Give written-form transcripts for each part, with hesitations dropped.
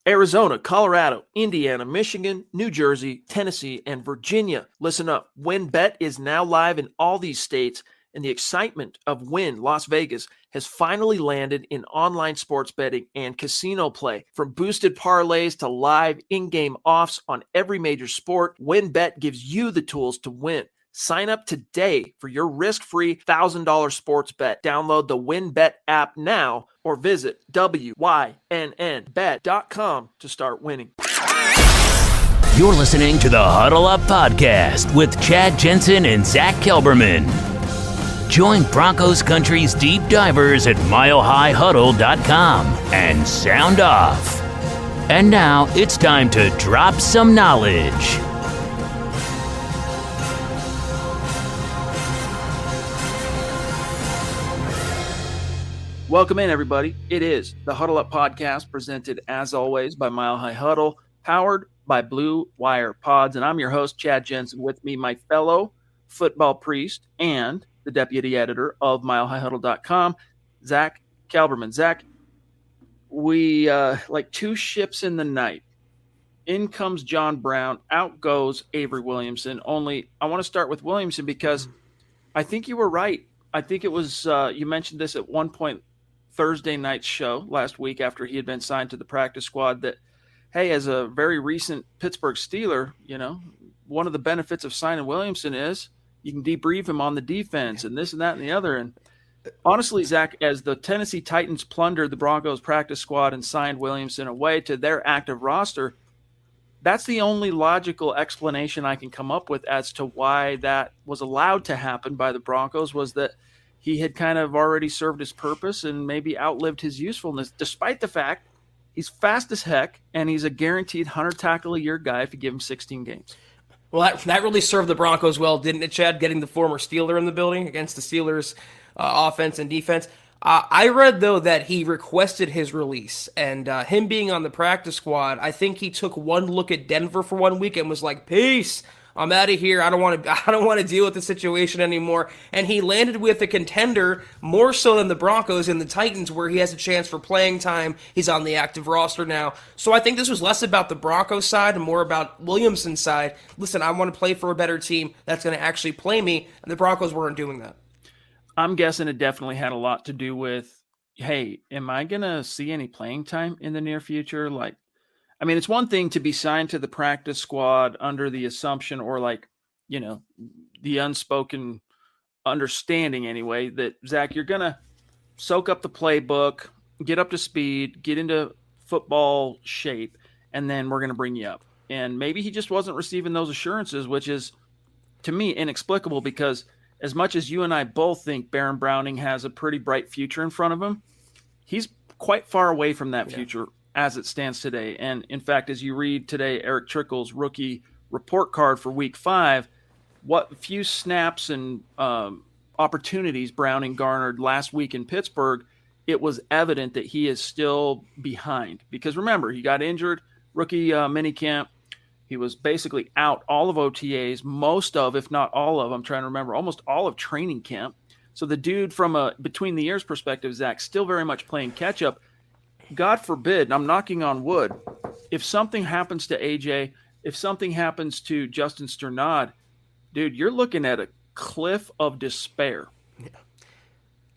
Arizona, Colorado, Indiana, Michigan, New Jersey, Tennessee, and Virginia. Listen up. WynnBET is now live in all these states, and the excitement of Wynn Las Vegas has finally landed in online sports betting and casino play. From boosted parlays to live in-game offs on every major sport, WynnBET gives you the tools to win. Sign up today for your risk-free $1,000 sports bet. Download the WynnBET app now or visit wynnbet.com to start winning. You're listening to the Huddle Up Podcast with Chad Jensen and Zack Kelberman. Join Broncos Country's deep divers at milehighhuddle.com and sound off. And now it's time to drop some knowledge. Welcome in, everybody. It is the Huddle Up Podcast, presented, as always, by Mile High Huddle, powered by Blue Wire Pods. And I'm your host, Chad Jensen. With me, my fellow football priest and the deputy editor of milehighhuddle.com, Zack Kelberman. Zack, we like two ships in the night. In comes John Brown, out goes Avery Williamson. Only I want to start with Williamson because I think you were right. I think it was you mentioned this at one point Thursday night's show last week after he had been signed to the practice squad that, hey, as a very recent Pittsburgh Steeler, you know, one of the benefits of signing Williamson is you can debrief him on the defense and this and that and the other. And honestly, Zack, as the Tennessee Titans plundered the Broncos practice squad and signed Williamson away to their active roster, that's the only logical explanation I can come up with as to why that was allowed to happen by the Broncos, was that he had kind of already served his purpose and maybe outlived his usefulness, despite the fact he's fast as heck and he's a guaranteed 100 tackle a year guy if you give him 16 games. Well, that really served the Broncos well, didn't it, Chad, getting the former Steeler in the building against the Steelers' offense and defense? I read, though, that he requested his release, and him being on the practice squad, I think he took one look at Denver for 1 week and was like, peace, I'm out of here. I don't want to deal with the situation anymore. And he landed with a contender more so than the Broncos and the Titans, where he has a chance for playing time. He's on the active roster now. So I think this was less about the Broncos side and more about Williamson's side. Listen, I want to play for a better team that's going to actually play me, and the Broncos weren't doing that. I'm guessing it definitely had a lot to do with, hey, am I going to see any playing time in the near future? Like, I mean, it's one thing to be signed to the practice squad under the assumption, or like, you know, the unspoken understanding anyway, that Zack, you're going to soak up the playbook, get up to speed, get into football shape, and then we're going to bring you up. And maybe he just wasn't receiving those assurances, which is, to me, inexplicable, because as much as you and I both think Baron Browning has a pretty bright future in front of him, he's quite far away from that future as it stands today. And in fact, as you read today, Eric Trickle's rookie report card for week 5, what few snaps and opportunities Browning garnered last week in Pittsburgh, it was evident that he is still behind. Because remember, he got injured, rookie minicamp. He was basically out all of OTAs, most of, if not all of, I'm trying to remember, almost all of training camp. So the dude from a between the ears perspective, Zack, still very much playing catch up. God forbid, and I'm knocking on wood, if something happens to AJ, if something happens to Justin Sternad, dude, you're looking at a cliff of despair. Yeah.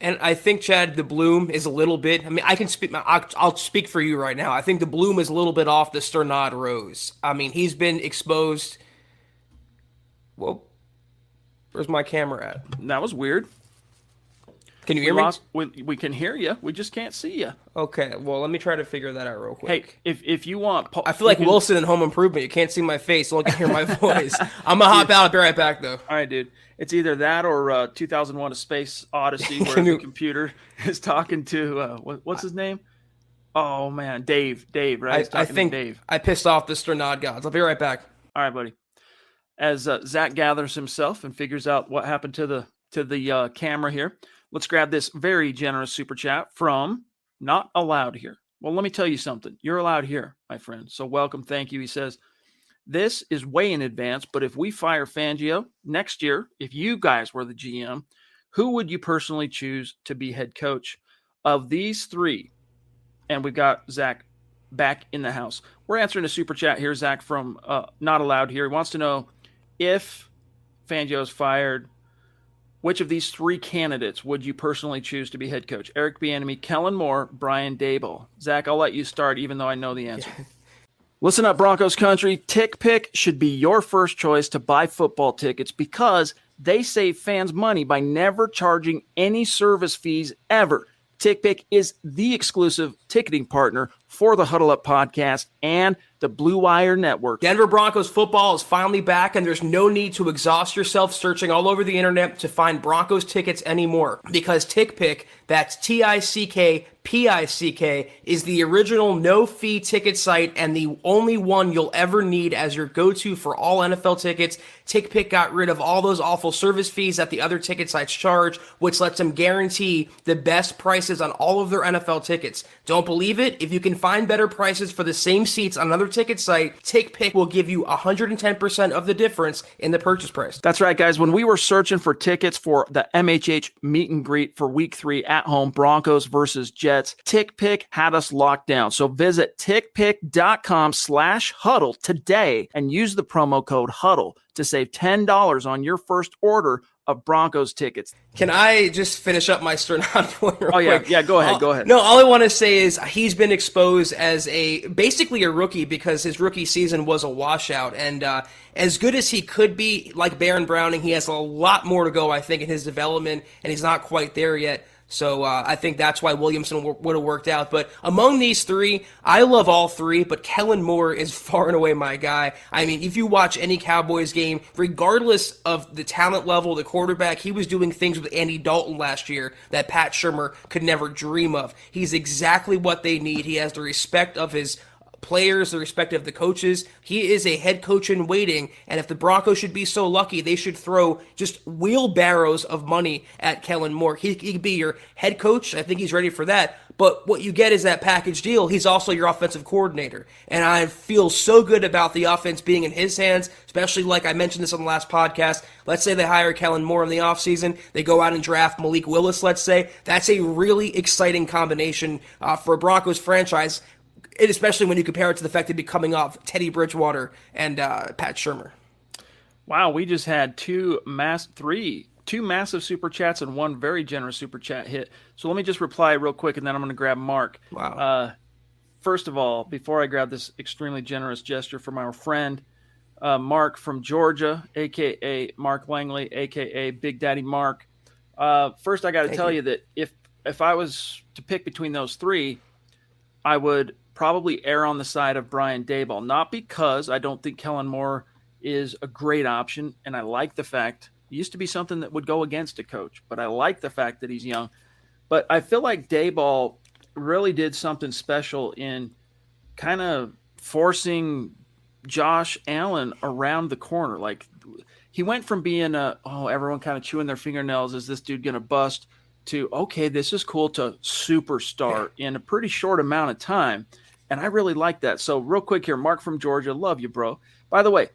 And I think, Chad, the bloom is a little bit, I mean, I'll speak for you right now. I think the bloom is a little bit off the Sternad rose. I mean, he's been exposed. Whoa. Where's my camera at? That was weird. Can you hear me? We can hear you. We just can't see you. Okay, well, let me try to figure that out real quick. Hey, if you want... I feel like Wilson in Home Improvement. You can't see my face, so I can hear my voice. I'm going to hop out. I'll be right back, though. All right, dude. It's either that or 2001 A Space Odyssey, where the computer is talking to... what's his name? Oh, man, Dave, right? I think Dave. I pissed off the Sternad gods. I'll be right back. All right, buddy. As Zack gathers himself and figures out what happened to the camera here, let's grab this very generous super chat from Not Allowed Here. Well, let me tell you something. You're allowed here, my friend. So welcome. Thank you. He says, this is way in advance, but if we fire Fangio next year, if you guys were the GM, who would you personally choose to be head coach? Of these three, and we've got Zack back in the house. We're answering a super chat here, Zach, from Not Allowed here. He wants to know if Fangio is fired, which of these three candidates would you personally choose to be head coach? Eric Bieniemy, Kellen Moore, Brian Daboll. Zach, I'll let you start, even though I know the answer. Listen up, Broncos country. TickPick should be your first choice to buy football tickets because they save fans money by never charging any service fees ever. TickPick is the exclusive ticketing partner for the Huddle Up podcast and the Blue Wire Network. Denver Broncos football is finally back, and there's no need to exhaust yourself searching all over the internet to find Broncos tickets anymore, because TickPick, that's TickPick, is the original no-fee ticket site and the only one you'll ever need as your go-to for all NFL tickets. TickPick got rid of all those awful service fees that the other ticket sites charge, which lets them guarantee the best prices on all of their NFL tickets. Don't believe it? If you can find better prices for the same seats on another ticket site, TickPick will give you 110% of the difference in the purchase price. That's right, guys. When we were searching for tickets for the MHH meet and greet for week 3 at home, Broncos versus Jets, TickPick had us locked down. So visit tickpick.com/huddle today and use the promo code HUDDLE to save $10 on your first order of Broncos tickets. Can I just finish up my Sternad point real quick? Yeah, go ahead. No, all I want to say is he's been exposed as basically a rookie because his rookie season was a washout. And as good as he could be, like Baron Browning, he has a lot more to go, I think, in his development, and he's not quite there yet. So I think that's why Williamson would have worked out. But among these three, I love all three, but Kellen Moore is far and away my guy. I mean, if you watch any Cowboys game, regardless of the talent level, the quarterback, he was doing things with Andy Dalton last year that Pat Shurmur could never dream of. He's exactly what they need. He has the respect of his players, the respect of the coaches. He is a head coach in waiting, and if the Broncos should be so lucky, they should throw just wheelbarrows of money at Kellen Moore. He could be your head coach. I think he's ready for that. But what you get is that package deal. He's also your offensive coordinator. And I feel so good about the offense being in his hands, especially like I mentioned this on the last podcast. Let's say they hire Kellen Moore in the offseason. They go out and draft Malik Willis, let's say. That's a really exciting combination for a Broncos franchise, especially when you compare it to the fact they'd be coming off Teddy Bridgewater and Pat Shurmur. Wow, we just had two massive super chats and one very generous super chat hit. So let me just reply real quick, and then I'm going to grab Mark. Wow. First of all, before I grab this extremely generous gesture from our friend Mark from Georgia, a.k.a. Mark Langley, a.k.a. Big Daddy Mark. First, I got to tell you that if I was to pick between those three, I would probably err on the side of Brian Daboll, not because I don't think Kellen Moore is a great option, and I like the fact it used to be something that would go against a coach, but I like the fact that he's young. But I feel like Daboll really did something special in kind of forcing Josh Allen around the corner. Like, he went from being everyone kind of chewing their fingernails, is this dude going to bust, to, okay, this is cool, to superstar in a pretty short amount of time. And I really like that. So real quick here, Mark from Georgia, love you, bro. By the way,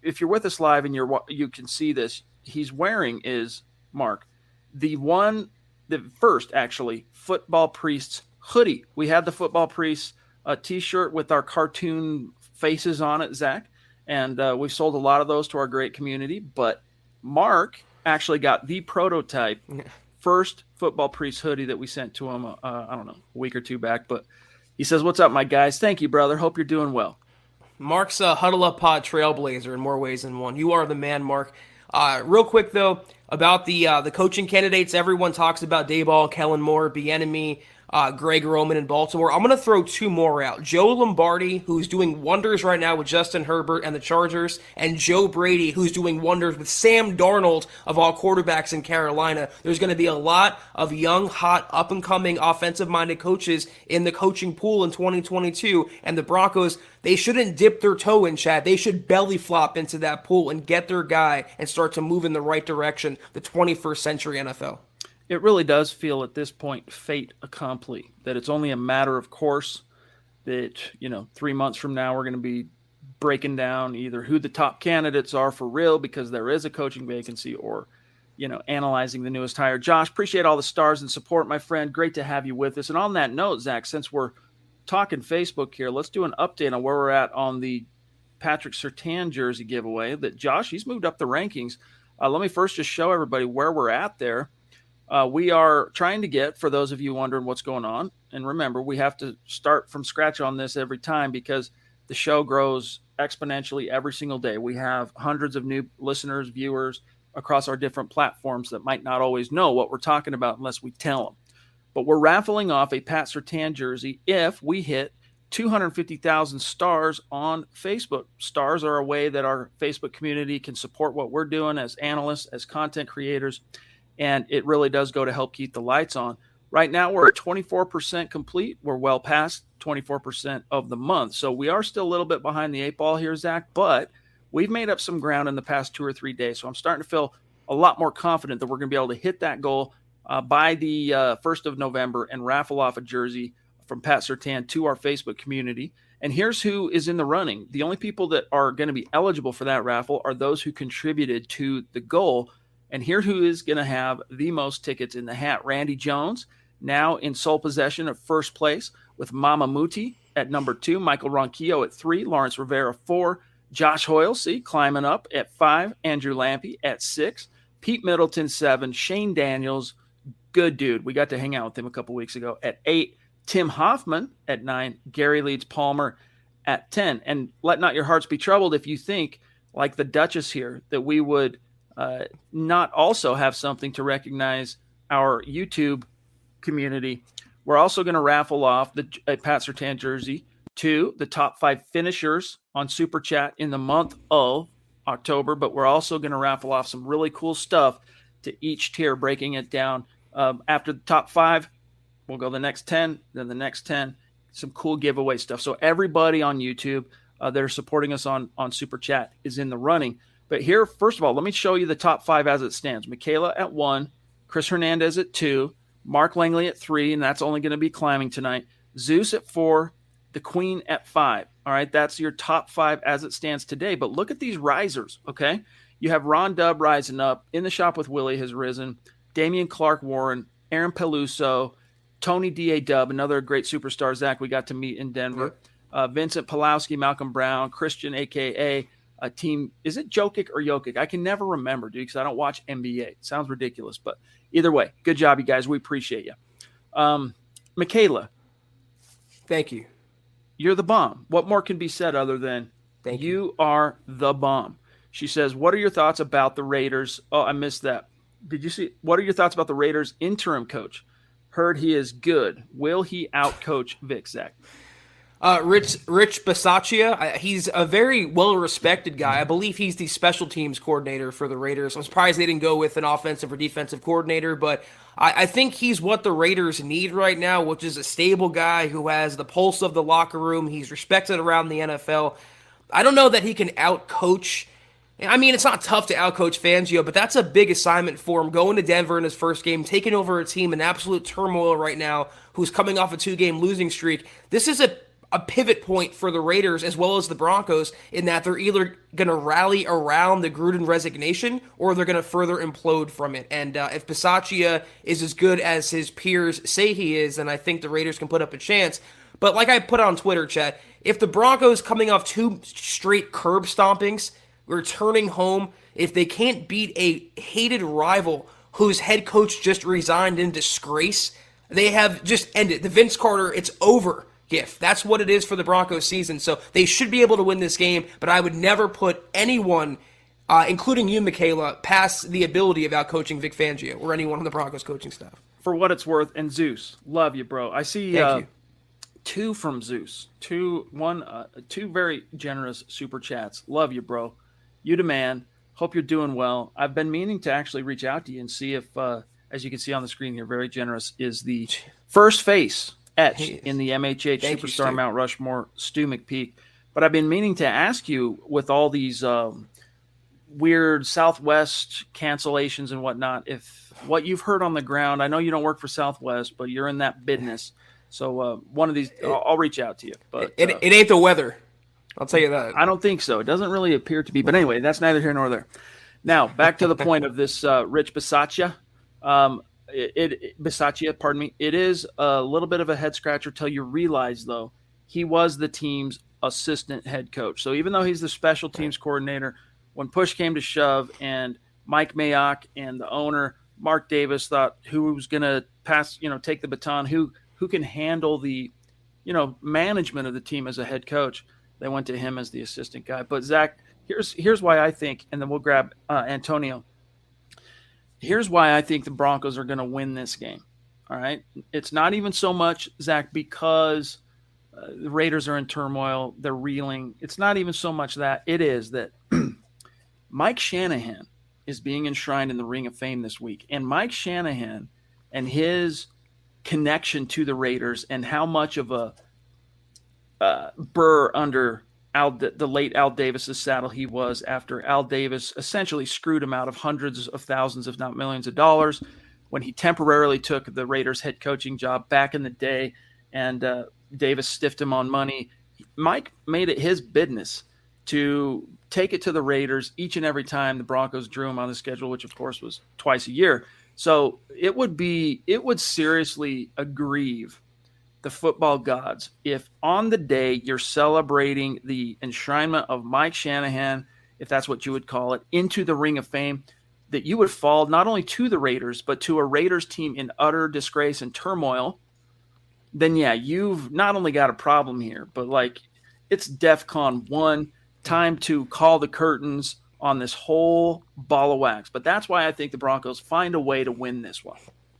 if you're with us live and you can see this, he's wearing Mark, the first actually Football Priests hoodie. We had the Football Priests t-shirt with our cartoon faces on it, Zach, and we've sold a lot of those to our great community. But Mark actually got the prototype first Football Priest hoodie that we sent to him, I don't know, a week or two back. But he says, "What's up, my guys? Thank you, brother. Hope you're doing well." Mark's a Huddle Up Pod trailblazer in more ways than one. You are the man, Mark. Real quick, though, about the coaching candidates, everyone talks about Daboll, Kellen Moore, Bieniemy, Greg Roman in Baltimore. I'm going to throw two more out. Joe Lombardi, who's doing wonders right now with Justin Herbert and the Chargers, and Joe Brady, who's doing wonders with Sam Darnold of all quarterbacks in Carolina. There's going to be a lot of young, hot, up-and-coming, offensive-minded coaches in the coaching pool in 2022, and the Broncos, they shouldn't dip their toe in, Chad. They should belly flop into that pool and get their guy and start to move in the right direction, the 21st century NFL. It really does feel at this point fait accompli, that it's only a matter of course that, 3 months from now we're going to be breaking down either who the top candidates are for real because there is a coaching vacancy, or, analyzing the newest hire. Josh, appreciate all the stars and support, my friend. Great to have you with us. And on that note, Zach, since we're talking Facebook here, let's do an update on where we're at on the Patrick Surtain jersey giveaway. That Josh, he's moved up the rankings. Let me first just show everybody where we're at there. We are trying to get, for those of you wondering what's going on, and remember, we have to start from scratch on this every time because the show grows exponentially every single day. We have hundreds of new listeners, viewers across our different platforms that might not always know what we're talking about unless we tell them. But we're raffling off a Pat Surtain jersey if we hit 250,000 stars on Facebook. Stars are a way that our Facebook community can support what we're doing as analysts, as content creators, and it really does go to help keep the lights on. Right now, we're at 24% complete. We're well past 24% of the month. So we are still a little bit behind the eight ball here, Zach, but we've made up some ground in the past 2 or 3 days. So I'm starting to feel a lot more confident that we're going to be able to hit that goal by the 1st of November and raffle off a jersey from Pat Surtain to our Facebook community. And here's who is in the running. The only people that are going to be eligible for that raffle are those who contributed to the goal. And here's who is going to have the most tickets in the hat. Randy Jones, now in sole possession of first place with Mama Muti at number 2, Michael Ronquillo at 3, Lawrence Rivera 4, Josh Hoyle, climbing up at 5, Andrew Lampy at 6, Pete Middleton 7, Shane Daniels, good dude. We got to hang out with him a couple weeks ago at 8, Tim Hoffman at 9, Gary Leeds Palmer at 10. And let not your hearts be troubled if you think, like the Duchess here, that we would not also have something to recognize our YouTube community. We're also going to raffle off the Pat Surtain jersey to the top 5 finishers on Super Chat in the month of October, but we're also going to raffle off some really cool stuff to each tier, breaking it down. After the top 5, we'll go the next 10, then the next 10, some cool giveaway stuff. So everybody on YouTube that are supporting us on Super Chat is in the running. But here, first of all, let me show you the top 5 as it stands. Michaela at 1, Chris Hernandez at 2, Mark Langley at 3, and that's only going to be climbing tonight. Zeus at 4, the Queen at 5. All right, that's your top 5 as it stands today. But look at these risers, okay? You have Ron Dubb rising up. In the Shop with Willie has risen. Damian Clark Warren, Aaron Peluso, Tony D.A. Dubb, another great superstar, Zach, we got to meet in Denver. Vincent Pulowski, Malcolm Brown, Christian, a.k.a. a team. Is it Jokic or Jokic? I can never remember, dude, because I don't watch NBA. It sounds ridiculous, but either way, good job, you guys. We appreciate you. Michaela. Thank you. You're the bomb. What more can be said other than thank you? You are the bomb. She says, what are your thoughts about the Raiders? Oh, I missed that. Did you see? What are your thoughts about the Raiders interim coach? Heard he is good. Will he outcoach Vic, Zach? Rich Bisaccia, he's a very well-respected guy. I believe he's the special teams coordinator for the Raiders. I'm surprised they didn't go with an offensive or defensive coordinator, but I think he's what the Raiders need right now, which is a stable guy who has the pulse of the locker room. He's respected around the NFL. I don't know that he can outcoach. I mean, it's not tough to outcoach Fangio, but that's a big assignment for him. Going to Denver in his first game, taking over a team in absolute turmoil right now, who's coming off a 2-game losing streak. This is a pivot point for the Raiders as well as the Broncos in that they're either going to rally around the Gruden resignation or they're going to further implode from it. And if Bisaccia is as good as his peers say he is, then I think the Raiders can put up a chance. But like I put on Twitter, chat, if the Broncos coming off 2 straight curb stompings, returning home, if they can't beat a hated rival whose head coach just resigned in disgrace, they have just ended. The Vince Carter, it's over gift. That's what it is for the Broncos season. So they should be able to win this game, but I would never put anyone, including you, Michaela, past the ability of outcoaching Vic Fangio or anyone on the Broncos coaching staff. For what it's worth, and Zeus, love you, bro. I see Thank you. 2 from Zeus. 2 very generous super chats. Love you, bro. You the man. Hope you're doing well. I've been meaning to actually reach out to you and see if, as you can see on the screen here, very generous, is the first face etched in the MHH Thank Superstar you, Mount Rushmore, Stu McPeak. But I've been meaning to ask you, with all these weird Southwest cancellations and whatnot, if what you've heard on the ground, I know you don't work for Southwest, but you're in that business. So one of these, I'll reach out to you. But it ain't the weather. I'll tell you that. I don't think so. It doesn't really appear to be. But anyway, that's neither here nor there. Now, back to the point of this Rich Bisaccia. Bisaccia, pardon me. It is a little bit of a head scratcher till you realize, though, he was the team's assistant head coach. So even though he's the special teams coordinator, when push came to shove and Mike Mayock and the owner, Mark Davis, thought who's going to pass, take the baton, who can handle the, management of the team as a head coach, they went to him as the assistant guy. But Zach, here's why I think, and then we'll grab Antonio. Here's why I think the Broncos are going to win this game. All right. It's not even so much, Zach, because the Raiders are in turmoil. They're reeling. It's not even so much that. It is that Mike Shanahan is being enshrined in the Ring of Fame this week. And Mike Shanahan and his connection to the Raiders and how much of a burr under the late Al Davis's saddle he was after Al Davis essentially screwed him out of hundreds of thousands, if not millions of dollars when he temporarily took the Raiders head coaching job back in the day, and Davis stiffed him on money. Mike made it his business to take it to the Raiders each and every time the Broncos drew him on the schedule, which of course was twice a year. So it would seriously aggrieve the football gods if on the day you're celebrating the enshrinement of Mike Shanahan, if that's what you would call it, into the Ring of Fame, that you would fall not only to the Raiders, but to a Raiders team in utter disgrace and turmoil. Then yeah, you've not only got a problem here, but it's DEFCON 1, time to call the curtains on this whole ball of wax. But that's why I think the Broncos find a way to win this one.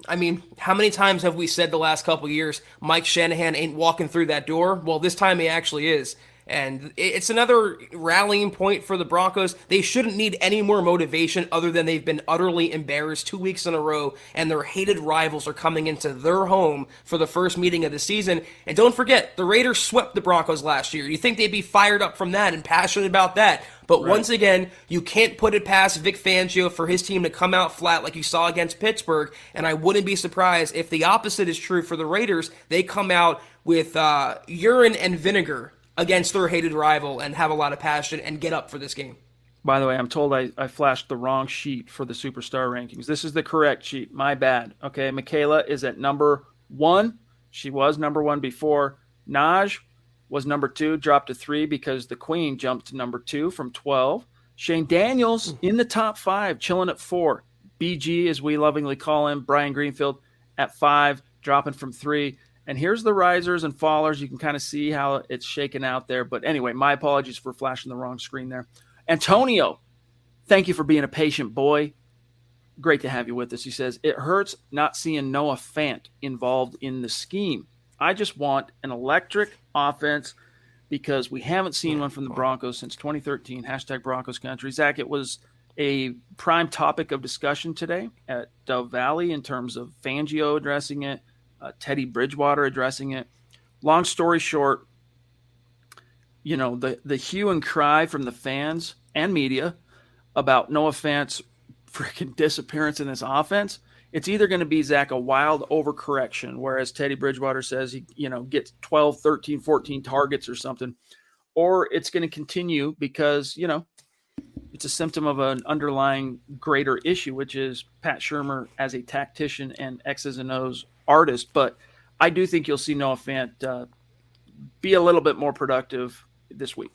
I mean, how many times have we said the last couple of years, Mike Shanahan ain't walking through that door? Well, this time he actually is. And it's another rallying point for the Broncos. They shouldn't need any more motivation other than they've been utterly embarrassed 2 weeks in a row, and their hated rivals are coming into their home for the first meeting of the season. And don't forget, the Raiders swept the Broncos last year. You think they'd be fired up from that and passionate about that. But once again, you can't put it past Vic Fangio for his team to come out flat like you saw against Pittsburgh. And I wouldn't be surprised if the opposite is true for the Raiders. They come out with urine and vinegar against their hated rival and have a lot of passion and get up for this game. By the way, I'm told I flashed the wrong sheet for the Superstar rankings. This is the correct sheet. My bad. Okay, Michaela is at number 1. She was number 1 before. Naj was number 2, dropped to 3 because the Queen jumped to number 2 from 12. Shane Daniels in the top 5, chilling at 4. BG, as we lovingly call him, Brian Greenfield, at 5, dropping from 3. And here's the risers and fallers. You can kind of see how it's shaken out there. But anyway, my apologies for flashing the wrong screen there. Antonio, thank you for being a patient boy. Great to have you with us. He says, it hurts not seeing Noah Fant involved in the scheme. I just want an electric offense because we haven't seen one from the Broncos since 2013. Hashtag Broncos Country. Zach, it was a prime topic of discussion today at Dove Valley in terms of Fangio addressing it. Teddy Bridgewater addressing it. Long story short, the hue and cry from the fans and media about Noah Fant's freaking disappearance in this offense, it's either going to be, Zach, a wild overcorrection, whereas Teddy Bridgewater says he gets 12, 13, 14 targets or something, or it's going to continue because, it's a symptom of an underlying greater issue, which is Pat Shurmur as a tactician and X's and O's artist. But I do think you'll see Noah Fant be a little bit more productive this week.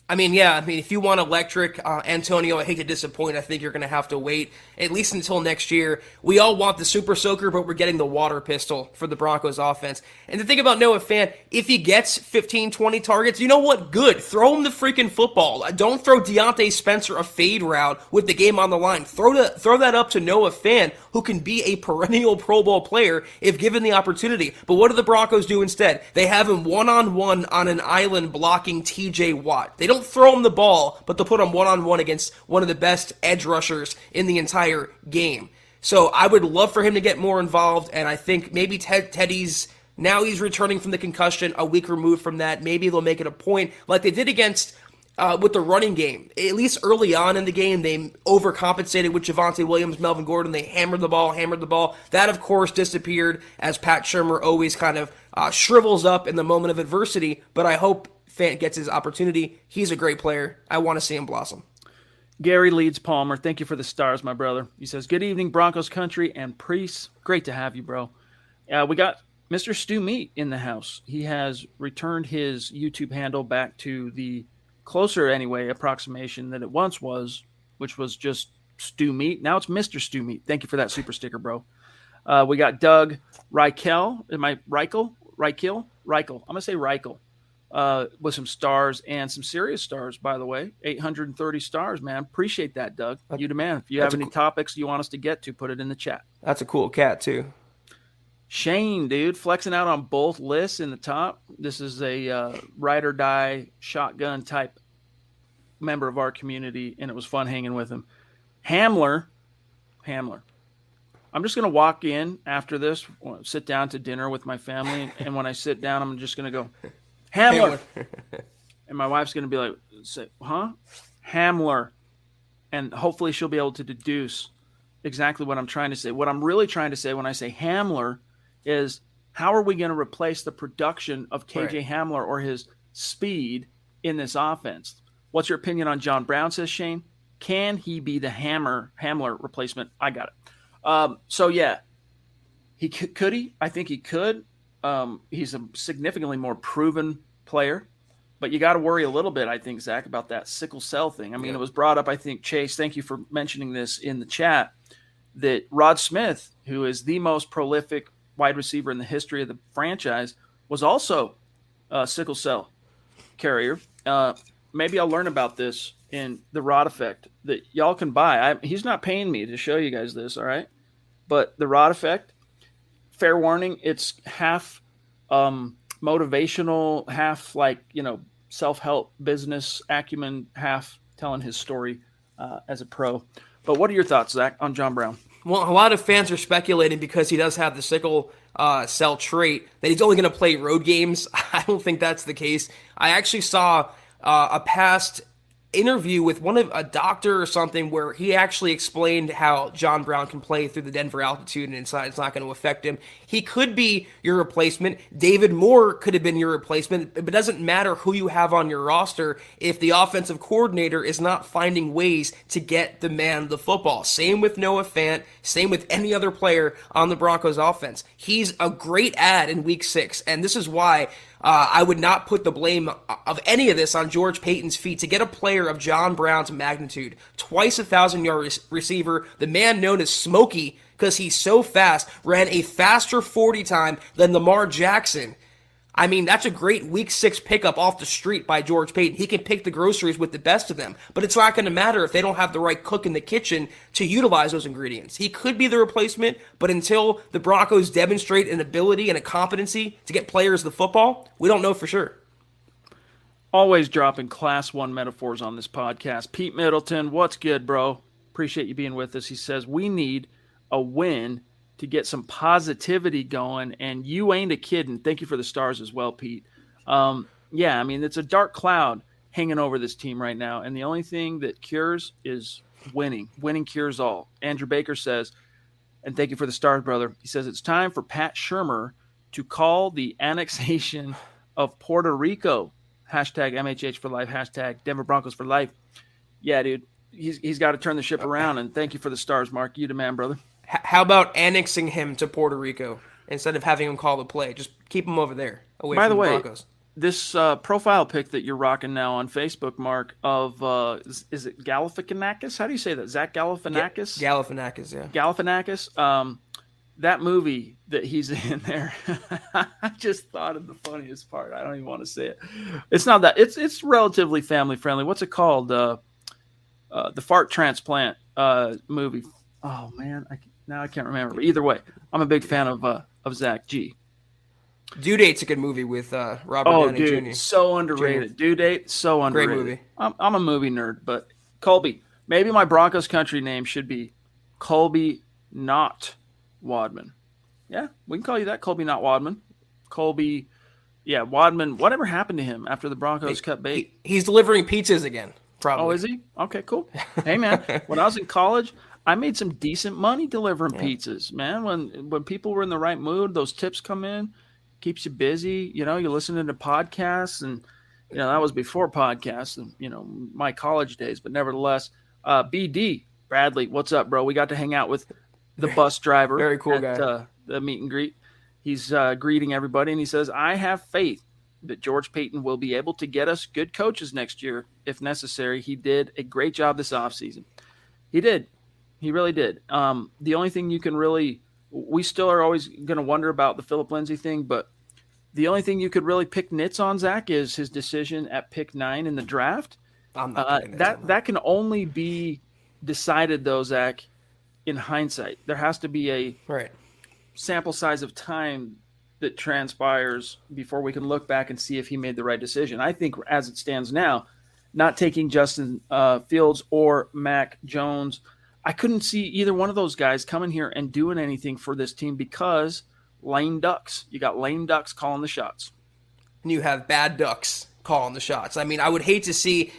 I mean, if you want electric, Antonio, I hate to disappoint. I think you're going to have to wait at least until next year. We all want the Super Soaker, but we're getting the water pistol for the Broncos offense. And the thing about Noah Fant, if he gets 15, 20 targets, you know what? Good. Throw him the freaking football. Don't throw Deontay Spencer a fade route with the game on the line. Throw that up to Noah Fant, who can be a perennial Pro Bowl player if given the opportunity. But what do the Broncos do instead? They have him one-on-one on an island blocking TJ Watt. They don't throw him the ball, but they'll put him one-on-one against one of the best edge rushers in the entire game. So I would love for him to get more involved, and I think maybe Teddy's, now he's returning from the concussion, a week removed from that. Maybe they'll make it a point, like they did against with the running game. At least early on in the game, they overcompensated with Javonte Williams, Melvin Gordon. They hammered the ball. That, of course, disappeared as Pat Shurmur always kind of shrivels up in the moment of adversity, but I hope Fant gets his opportunity. He's a great player. I want to see him blossom. Gary Leeds Palmer, thank you for the stars, my brother. He says, good evening, Broncos country and priests. Great to have you, bro. We got Mr. Stu Meat in the house. He has returned his YouTube handle back to the closer, anyway, approximation that it once was, which was just Stu Meat. Now it's Mr. Stu Meat. Thank you for that super sticker, bro. We got Doug Reichel. Am I Reichel? Reichel? Reichel. I'm going to say Reichel. With some stars and some serious stars, by the way. 830 stars, man. Appreciate that, Doug. You the man. If you have any topics you want us to get to, put it in the chat. That's a cool cat, too. Shane, dude, flexing out on both lists in the top. This is a ride or die shotgun type member of our community, and it was fun hanging with him. Hamler. I'm just going to walk in after this, sit down to dinner with my family, and when I sit down, I'm just going to go, Hamler. And my wife's going to be like, say, huh? Hamler. And hopefully she'll be able to deduce exactly what I'm trying to say. What I'm really trying to say when I say Hamler is, how are we going to replace the production of KJ Hamler or his speed in this offense? What's your opinion on John Brown, says Shane? Can he be the Hamler replacement? I got it. So, yeah, could he? I think he could. He's a significantly more proven player, but you got to worry a little bit, I think, Zach, about that sickle cell thing. I mean, It was brought up, I think, Chase, thank you for mentioning this in the chat, that Rod Smith, who is the most prolific wide receiver in the history of the franchise, was also a sickle cell carrier. Maybe I'll learn about this in the Rod effect that y'all can buy. He's not paying me to show you guys this, all right? But the Rod effect, fair warning, it's half motivational, half self-help business acumen, half telling his story as a pro. But what are your thoughts, Zach, on John Brown? Well, a lot of fans are speculating because he does have the sickle cell trait that he's only going to play road games. I don't think that's the case. I actually saw a past interview with a doctor or something where he actually explained how John Brown can play through the Denver altitude and it's not going to affect him. He could be your replacement. David Moore could have been your replacement. It doesn't matter who you have on your roster if the offensive coordinator is not finding ways to get the man the football. Same with Noah Fant. Same with any other player on the Broncos offense. He's a great add in week 6, and this is why I would not put the blame of any of this on George Payton's feet. To get a player of John Brown's magnitude, twice 1,000-yard receiver, the man known as Smokey because he's so fast, ran a faster 40 time than Lamar Jackson. I mean, that's a great week 6 pickup off the street by George Payton. He can pick the groceries with the best of them, but it's not going to matter if they don't have the right cook in the kitchen to utilize those ingredients. He could be the replacement, but until the Broncos demonstrate an ability and a competency to get players the football, we don't know for sure. Always dropping class 1 metaphors on this podcast. Pete Middleton, what's good, bro? Appreciate you being with us. He says, we need a win to get some positivity going, and you ain't a kidding. Thank you for the stars as well, Pete. Yeah, I mean, it's a dark cloud hanging over this team right now, and the only thing that cures is winning. Winning cures all. Andrew Baker says, and thank you for the stars, brother. He says, it's time for Pat Shurmur to call the annexation of Puerto Rico. Hashtag MHH for life. Hashtag Denver Broncos for life. Yeah, dude, he's got to turn the ship around, and thank you for the stars, Mark. You the man, brother. How about annexing him to Puerto Rico instead of having him call the play? Just keep him over there, away from the Broncos. This profile pic that you're rocking now on Facebook, Mark, of is it Galifianakis? How do you say that? Zach Galifianakis? Galifianakis, yeah. Galifianakis. That movie that he's in there, I just thought of the funniest part. I don't even want to say it. It's not that. It's relatively family friendly. What's it called? The fart transplant movie. Oh man, I can't remember. But either way, I'm a big fan of Zach G. Due Date's a good movie with Robert Downey Jr. Dude, so underrated. Due Date, so underrated. Great movie. I'm a movie nerd, but Colby, maybe my Broncos country name should be Colby Not Wadman. Yeah, we can call you that, Colby Not Wadman. Colby, yeah, Wadman. Whatever happened to him after the Broncos cut bait? He's delivering pizzas again, probably. Oh, is he? Okay, cool. Hey, man, when I was in college, I made some decent money delivering pizzas, man. When people were in the right mood, those tips come in, keeps you busy. You know, you're listening to podcasts, and, you know, that was before podcasts and, you know, my college days. But nevertheless, BD Bradley, what's up, bro? We got to hang out with the bus driver. Very cool at, guy. The meet and greet. He's greeting everybody, and he says, I have faith that George Paton will be able to get us good coaches next year if necessary. He did a great job this offseason. He did. He really did. The only thing you can really – we still are always going to wonder about the Philip Lindsay thing, but the only thing you could really pick nits on, Zach, is his decision at pick 9 in the draft. I'm not picking nits on that can only be decided, though, Zach, in hindsight. There has to be a sample size of time that transpires before we can look back and see if he made the right decision. I think as it stands now, not taking Justin Fields or Mac Jones, I couldn't see either one of those guys coming here and doing anything for this team because lame ducks. You got lame ducks calling the shots. And you have bad ducks calling the shots. I mean, I would hate to see,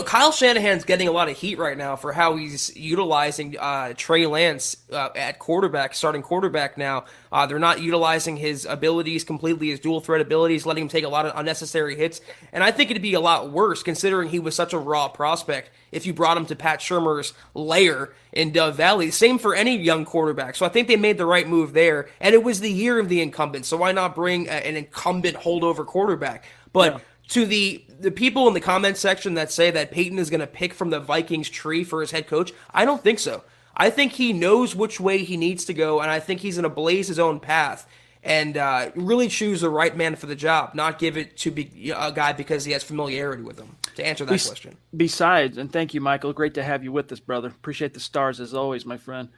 Kyle Shanahan's getting a lot of heat right now for how he's utilizing Trey Lance at quarterback, starting quarterback now. They're not utilizing his abilities completely, his dual threat abilities, letting him take a lot of unnecessary hits. And I think it'd be a lot worse considering he was such a raw prospect if you brought him to Pat Shurmur's lair in Dove Valley. Same for any young quarterback. So I think they made the right move there. And it was the year of the incumbent. So why not bring an incumbent holdover quarterback? But to the people in the comment section that say that Peyton is going to pick from the Vikings tree for his head coach, I don't think so. I think he knows which way he needs to go, and I think he's going to blaze his own path and really choose the right man for the job, not give it to a guy because he has familiarity with him, to answer that question. Besides, and thank you, Michael, great to have you with us, brother. Appreciate the stars as always, my friend.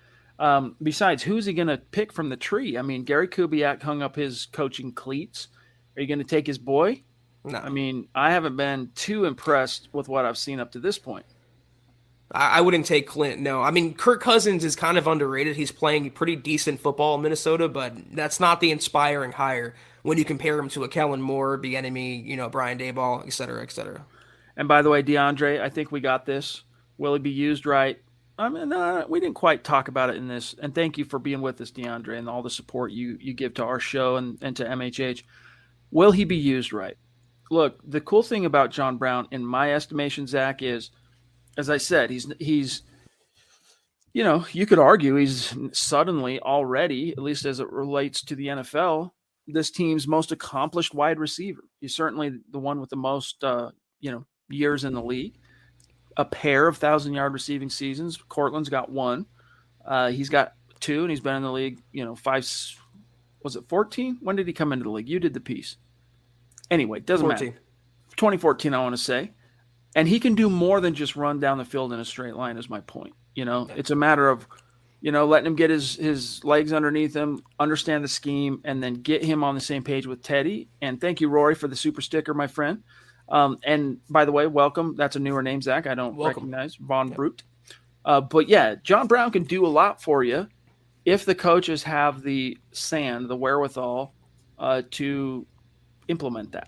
Besides, who's he going to pick from the tree? I mean, Gary Kubiak hung up his coaching cleats. Are you going to take his boy? No. I mean, I haven't been too impressed with what I've seen up to this point. I wouldn't take Clint, no. I mean, Kirk Cousins is kind of underrated. He's playing pretty decent football in Minnesota, but that's not the inspiring hire when you compare him to a Kellen Moore, Bieniemy, Brian Daboll, et cetera, et cetera. And by the way, DeAndre, I think we got this. Will he be used right? I mean, we didn't quite talk about it in this. And thank you for being with us, DeAndre, and all the support you give to our show and to MHH. Will he be used right? Look, the cool thing about John Brown, in my estimation, Zach, is, as I said, he's you could argue he's suddenly already, at least as it relates to the NFL, this team's most accomplished wide receiver. He's certainly the one with the most, years in the league. A pair of 1,000-yard receiving seasons. Cortland's got one. He's got two, and he's been in the league, 5. Was it 14? When did he come into the league? You did the piece. Anyway, it doesn't 14. matter. 2014, I want to say. And he can do more than just run down the field in a straight line, is my point. It's a matter of, letting him get his legs underneath him, understand the scheme, and then get him on the same page with Teddy. And thank you, Rory, for the super sticker, my friend. And by the way, welcome. That's a newer name, Zach. I don't recognize Von Brute. But yeah, John Brown can do a lot for you if the coaches have the wherewithal to implement that.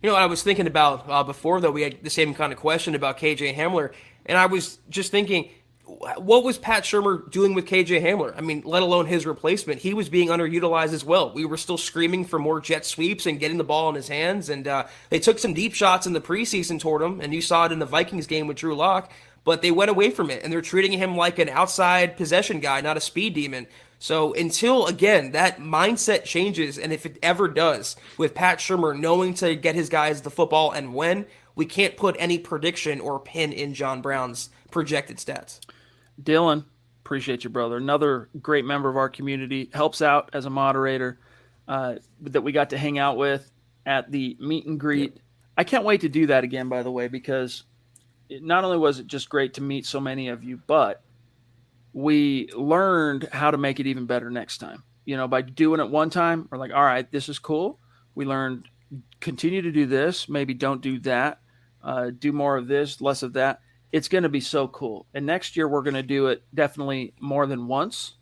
I was thinking about before, though, we had the same kind of question about KJ Hamler, and I was just thinking, what was Pat Shurmur doing with KJ Hamler? I mean, let alone his replacement. He was being underutilized as well. We were still screaming for more jet sweeps and getting the ball in his hands, and they took some deep shots in the preseason toward him, and you saw it in the Vikings game with Drew Lock, but they went away from it, and they're treating him like an outside possession guy, not a speed demon. So until, again, that mindset changes, and if it ever does, with Pat Shurmur knowing to get his guys the football and when, we can't put any prediction or pin in John Brown's projected stats. Dylan, appreciate you, brother. Another great member of our community, helps out as a moderator that we got to hang out with at the meet and greet. Yep. I can't wait to do that again, by the way, because not only was it just great to meet so many of you, but we learned how to make it even better next time. By doing it one time, we're like, all right, this is cool. We learned, continue to do this. Maybe don't do that. Do more of this, less of that. It's going to be so cool. And next year, we're going to do it definitely more than once.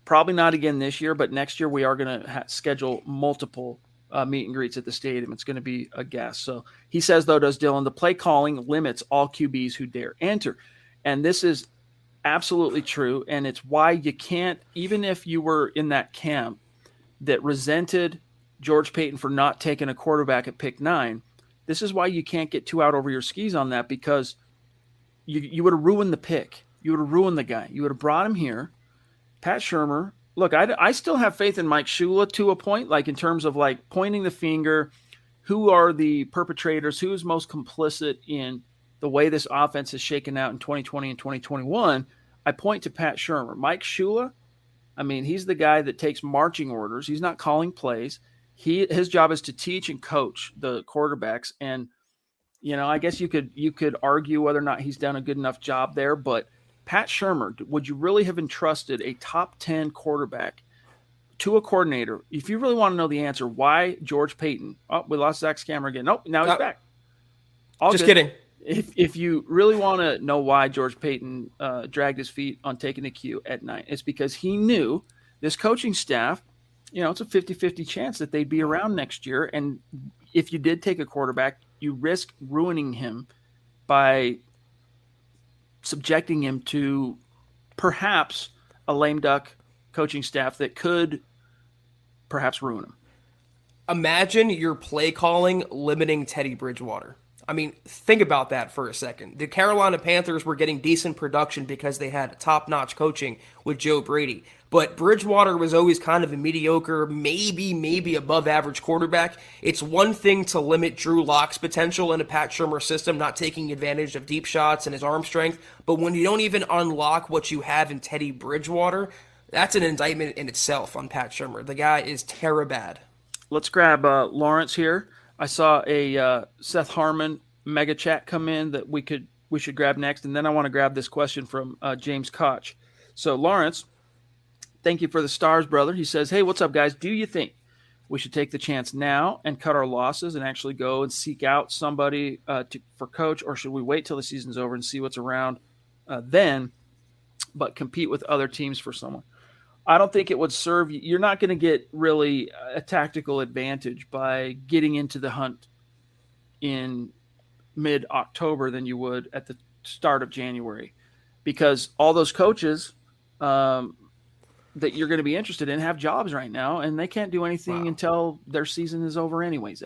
Probably not again this year, but next year we are going to schedule multiple meet and greets at the stadium. It's going to be a gas. So he says, though, does Dylan, the play calling limits all QBs who dare enter. And this is absolutely true, and it's why you can't, even if you were in that camp that resented George Paton for not taking a quarterback at pick 9, this is why you can't get too out over your skis on that, because you would have ruined the pick. You would have ruined the guy. You would have brought him here. Pat Shurmur. Look, I still have faith in Mike Shula to a point, like in terms of like pointing the finger. Who are the perpetrators? Who is most complicit in the way this offense is shaken out in 2020 and 2021? I point to Pat Shurmur. Mike Shula, I mean, he's the guy that takes marching orders. He's not calling plays. His job is to teach and coach the quarterbacks. And, I guess you could argue whether or not he's done a good enough job there, but Pat Shurmur, would you really have entrusted a top 10 quarterback to a coordinator? If you really want to know the answer, why George Payton? Oh, we lost Zach Scammer again. Nope, now he's back. Just kidding. If you really want to know why George Payton dragged his feet on taking a cue at night, it's because he knew this coaching staff, it's a 50-50 chance that they'd be around next year. And if you did take a quarterback, you risk ruining him by subjecting him to perhaps a lame duck coaching staff that could perhaps ruin him. Imagine your play calling limiting Teddy Bridgewater. I mean, think about that for a second. The Carolina Panthers were getting decent production because they had top-notch coaching with Joe Brady. But Bridgewater was always kind of a mediocre, maybe above-average quarterback. It's one thing to limit Drew Lock's potential in a Pat Shurmur system, not taking advantage of deep shots and his arm strength. But when you don't even unlock what you have in Teddy Bridgewater, that's an indictment in itself on Pat Shurmur. The guy is terribad. Let's grab Lawrence here. I saw a Seth Harmon mega chat come in that we should grab next, and then I want to grab this question from James Koch. So Lawrence, thank you for the stars, brother. He says, "Hey, what's up, guys? Do you think we should take the chance now and cut our losses and actually go and seek out somebody for coach, or should we wait till the season's over and see what's around then, but compete with other teams for someone?" I don't think it would serve you. You're not going to get really a tactical advantage by getting into the hunt in mid-October than you would at the start of January, because all those coaches that you're going to be interested in have jobs right now, and they can't do anything until their season is over anyways.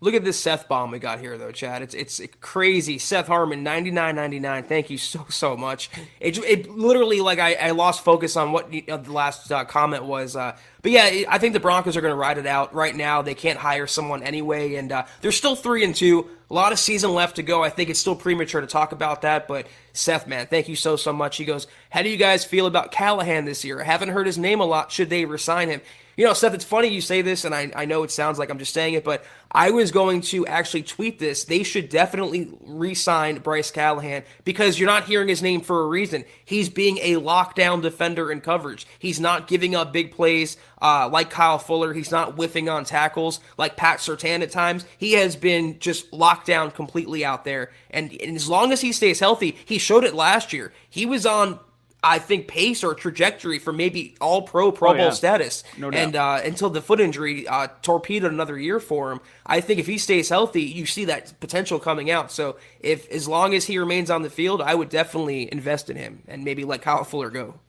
Look at this Seth bomb we got here, though, Chad. It's crazy. Seth Harmon, 99.99. Thank you so much. It literally, like, I lost focus on what the last comment was. But yeah, I think the Broncos are going to ride it out right now. They can't hire someone anyway, and they're still 3-2. A lot of season left to go. I think it's still premature to talk about that. But Seth, man, thank you so much. He goes, "How do you guys feel about Callahan this year? I haven't heard his name a lot. Should they resign him?" Seth, it's funny you say this, and I know it sounds like I'm just saying it, but I was going to actually tweet this. They should definitely re-sign Bryce Callahan, because you're not hearing his name for a reason. He's being a lockdown defender in coverage. He's not giving up big plays like Kyle Fuller. He's not whiffing on tackles like Pat Surtain at times. He has been just locked down completely out there, and as long as he stays healthy, he showed it last year. He was on, I think, pace or trajectory for maybe Pro Bowl status. No doubt. And until the foot injury torpedoed another year for him, I think if he stays healthy, you see that potential coming out. So as long as he remains on the field, I would definitely invest in him and maybe let Kyle Fuller go.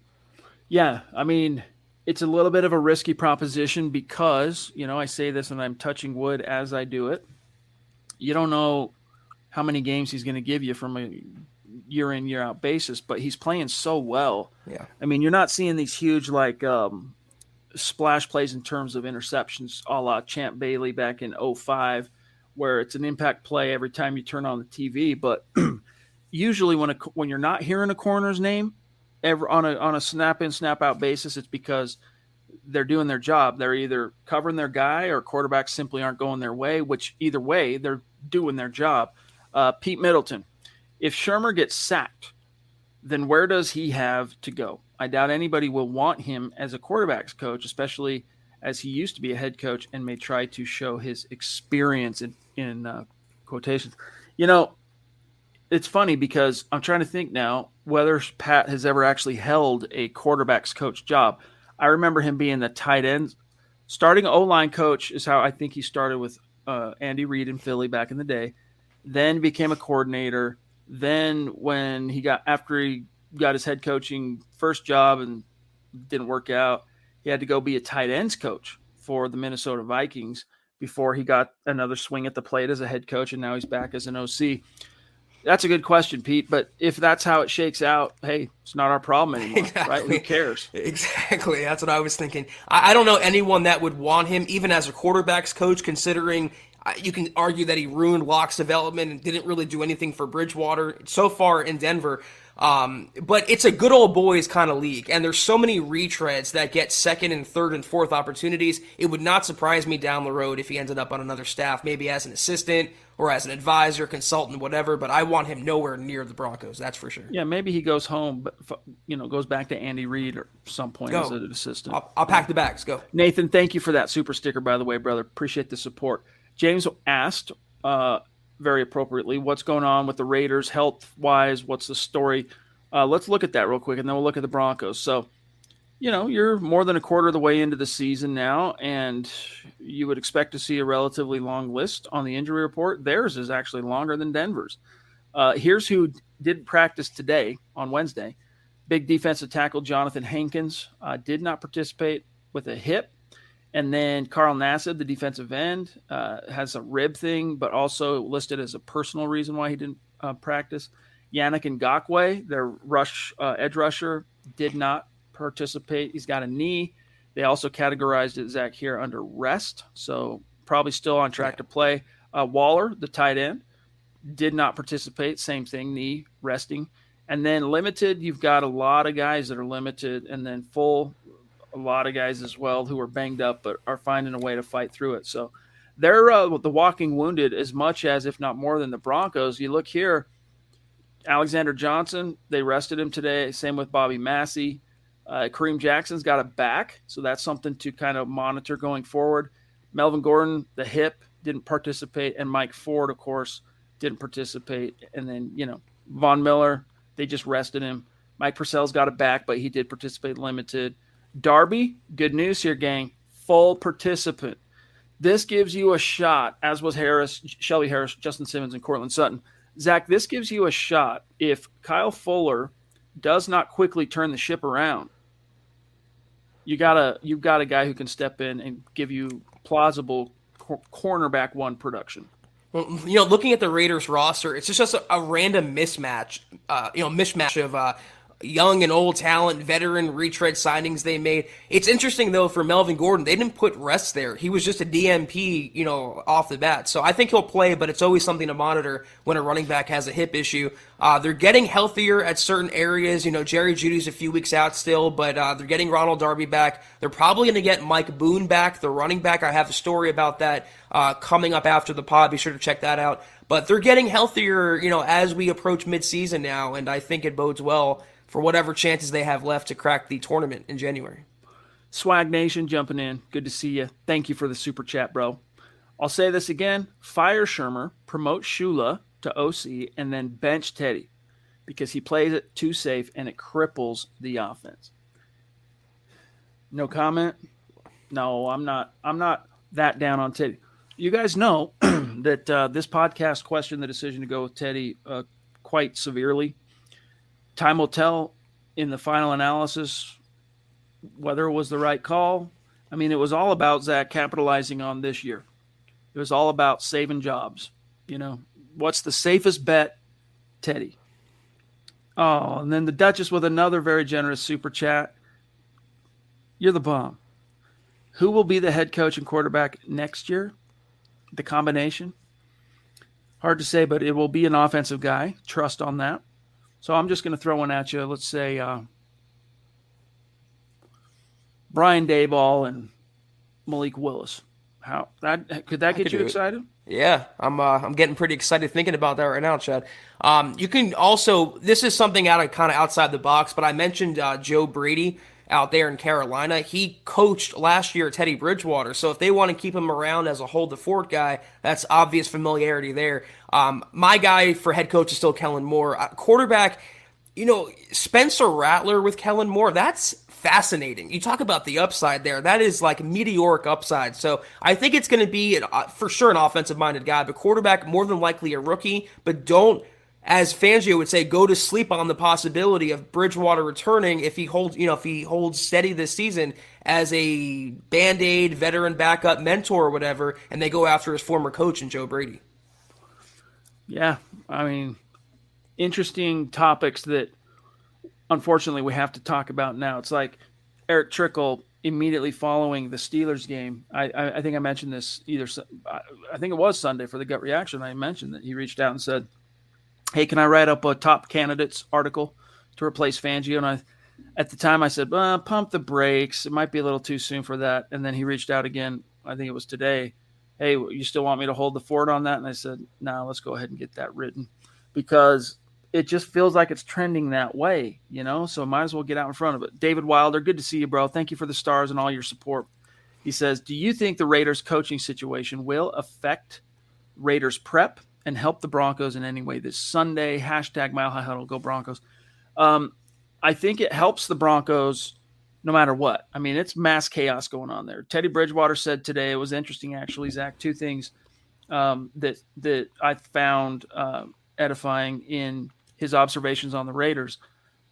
Yeah, I mean, it's a little bit of a risky proposition because, I say this and I'm touching wood as I do it. You don't know how many games he's going to give you from a year in, year out basis, but he's playing so well. Yeah. I mean, you're not seeing these huge splash plays in terms of interceptions a la Champ Bailey back in 2005, where it's an impact play every time you turn on the TV. But usually when you're not hearing a corner's name ever on a snap in, snap out basis, it's because they're doing their job. They're either covering their guy or quarterbacks simply aren't going their way, which either way, they're doing their job. Pete Middleton. If Shurmur gets sacked, then where does he have to go? I doubt anybody will want him as a quarterback's coach, especially as he used to be a head coach and may try to show his experience in quotations. It's funny because I'm trying to think now whether Pat has ever actually held a quarterback's coach job. I remember him being the tight end. Starting O-line coach is how I think he started with Andy Reid in Philly back in the day, then became a coordinator. Then after he got his head coaching first job and didn't work out, he had to go be a tight ends coach for the Minnesota Vikings before he got another swing at the plate as a head coach, and now he's back as an OC. That's a good question, Pete. But if that's how it shakes out, hey, it's not our problem anymore, Exactly. right? Who cares? Exactly. That's what I was thinking. I don't know anyone that would want him, even as a quarterbacks coach, considering you can argue that he ruined Locke's development and didn't really do anything for Bridgewater so far in Denver. But it's a good old boys kind of league, and there's so many retreads that get second and third and fourth opportunities. It would not surprise me down the road if he ended up on another staff, maybe as an assistant or as an advisor, consultant, whatever. But I want him nowhere near the Broncos, that's for sure. Yeah, maybe he goes home, but goes back to Andy Reid or some point as an assistant. I'll pack the bags. Go, Nathan. Thank you for that super sticker, by the way, brother. Appreciate the support. James asked, very appropriately, what's going on with the Raiders health-wise? What's the story? Let's look at that real quick, and then we'll look at the Broncos. So, you're more than a quarter of the way into the season now, and you would expect to see a relatively long list on the injury report. Theirs is actually longer than Denver's. Here's who did practice today on Wednesday. Big defensive tackle Jonathan Hankins did not participate with a hip. And then Carl Nassib, the defensive end, has a rib thing, but also listed as a personal reason why he didn't practice. Yannick Ngakoue, their edge rusher, did not participate. He's got a knee. They also categorized it, Zach, here under rest, so probably still on track to play. Waller, the tight end, did not participate. Same thing, knee, resting. And then limited, you've got a lot of guys that are limited, and then full, a lot of guys as well who are banged up but are finding a way to fight through it. So they're the walking wounded as much as, if not more than, the Broncos. You look here, Alexander Johnson, they rested him today. Same with Bobby Massey. Kareem Jackson's got a back, so that's something to kind of monitor going forward. Melvin Gordon, the hip, didn't participate. And Mike Ford, of course, didn't participate. And then, Von Miller, they just rested him. Mike Purcell's got a back, but he did participate limited. Darby, good news here, gang, full participant. This gives you a shot, as was Shelby Harris, Justin Simmons, and Cortland Sutton. Zach, this gives you a shot if Kyle Fuller does not quickly turn the ship around. You've got a guy who can step in and give you plausible cornerback one production. Well, looking at the Raiders roster, it's just a random mismatch of young and old talent, veteran retread signings they made. It's interesting, though, for Melvin Gordon. They didn't put rest there. He was just a DMP, off the bat. So I think he'll play, but it's always something to monitor when a running back has a hip issue. They're getting healthier at certain areas. Jerry Jeudy's a few weeks out still, but they're getting Ronald Darby back. They're probably going to get Mike Boone back, the running back. I have a story about that coming up after the pod. Be sure to check that out. But they're getting healthier, as we approach midseason now, and I think it bodes well for whatever chances they have left to crack the tournament in January. Swag Nation jumping in. Good to see you. Thank you for the super chat, bro. I'll say this again. Fire Shermer, promote Shula to OC, and then bench Teddy because he plays it too safe and it cripples the offense. No comment? No, I'm not that down on Teddy. You guys know that this podcast questioned the decision to go with Teddy quite severely. Time will tell in the final analysis whether it was the right call. I mean, it was all about Zach capitalizing on this year. It was all about saving jobs. What's the safest bet? Teddy. Oh, and then the Duchess with another very generous super chat. You're the bomb. Who will be the head coach and quarterback next year? The combination? Hard to say, but it will be an offensive guy. Trust on that. So I'm just going to throw one at you. Let's say Brian Daboll and Malik Willis. Could that get you excited? Yeah, I'm getting pretty excited thinking about that right now, Chad. You can also, this is something kind of outside the box, but I mentioned Joe Brady out there in Carolina. He coached last year Teddy Bridgewater, so if they want to keep him around as a hold the fort guy, that's obvious familiarity there. My guy for head coach is still Kellen Moore. Quarterback, Spencer Rattler with Kellen Moore, that's fascinating. You talk about the upside there. That is like meteoric upside. So I think it's going to be for sure an offensive-minded guy, but quarterback more than likely a rookie, but don't, as Fangio would say, go to sleep on the possibility of Bridgewater returning if he holds steady this season as a Band-Aid veteran backup mentor or whatever, and they go after his former coach and Joe Brady. Yeah, I mean, interesting topics that unfortunately we have to talk about now. It's like Eric Trickle immediately following the Steelers game. I think I mentioned this I think it was Sunday for the gut reaction. I mentioned that he reached out and said, "Hey, can I write up a top candidates article to replace Fangio?" And at the time I said, pump the brakes. It might be a little too soon for that. And then he reached out again. I think it was today. "Hey, you still want me to hold the fort on that?" And I said, "No, let's go ahead and get that written," because it just feels like it's trending that way, so might as well get out in front of it. David Wilder, good to see you, bro. Thank you for the stars and all your support. He says, "Do you think the Raiders coaching situation will affect Raiders prep and help the Broncos in any way this Sunday? Hashtag Mile High Huddle, go Broncos." I think it helps the Broncos no matter what. I mean, it's mass chaos going on there. Teddy Bridgewater said today, it was interesting actually, Zach, two things that I found edifying in his observations on the Raiders.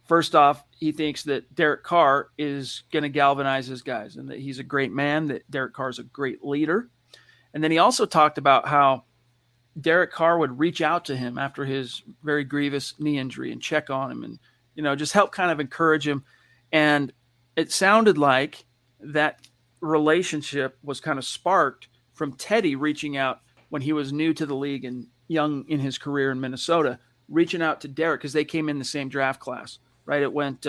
First off, he thinks that Derek Carr is going to galvanize his guys and that he's a great man, that Derek Carr is a great leader. And then he also talked about how Derek Carr would reach out to him after his very grievous knee injury and check on him and, just help kind of encourage him. And it sounded like that relationship was kind of sparked from Teddy reaching out when he was new to the league and young in his career in Minnesota, reaching out to Derek because they came in the same draft class, right? It went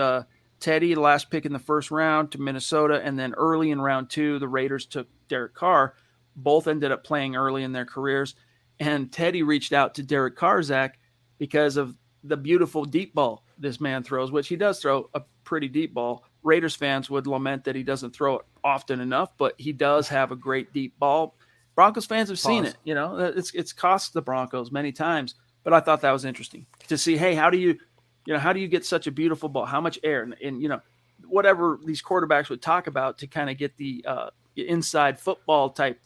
Teddy, the last pick in the first round, to Minnesota, and then early in round 2, the Raiders took Derek Carr. Both ended up playing early in their careers, and Teddy reached out to Derek Carr, Zach, because of the beautiful deep ball this man throws, which he does throw a pretty deep ball. Raiders fans would lament that he doesn't throw it often enough, but he does have a great deep ball. Broncos fans have seen it. It's cost the Broncos many times, but I thought that was interesting to see. Hey, how do you get such a beautiful ball? How much air and whatever these quarterbacks would talk about to kind of get the inside football type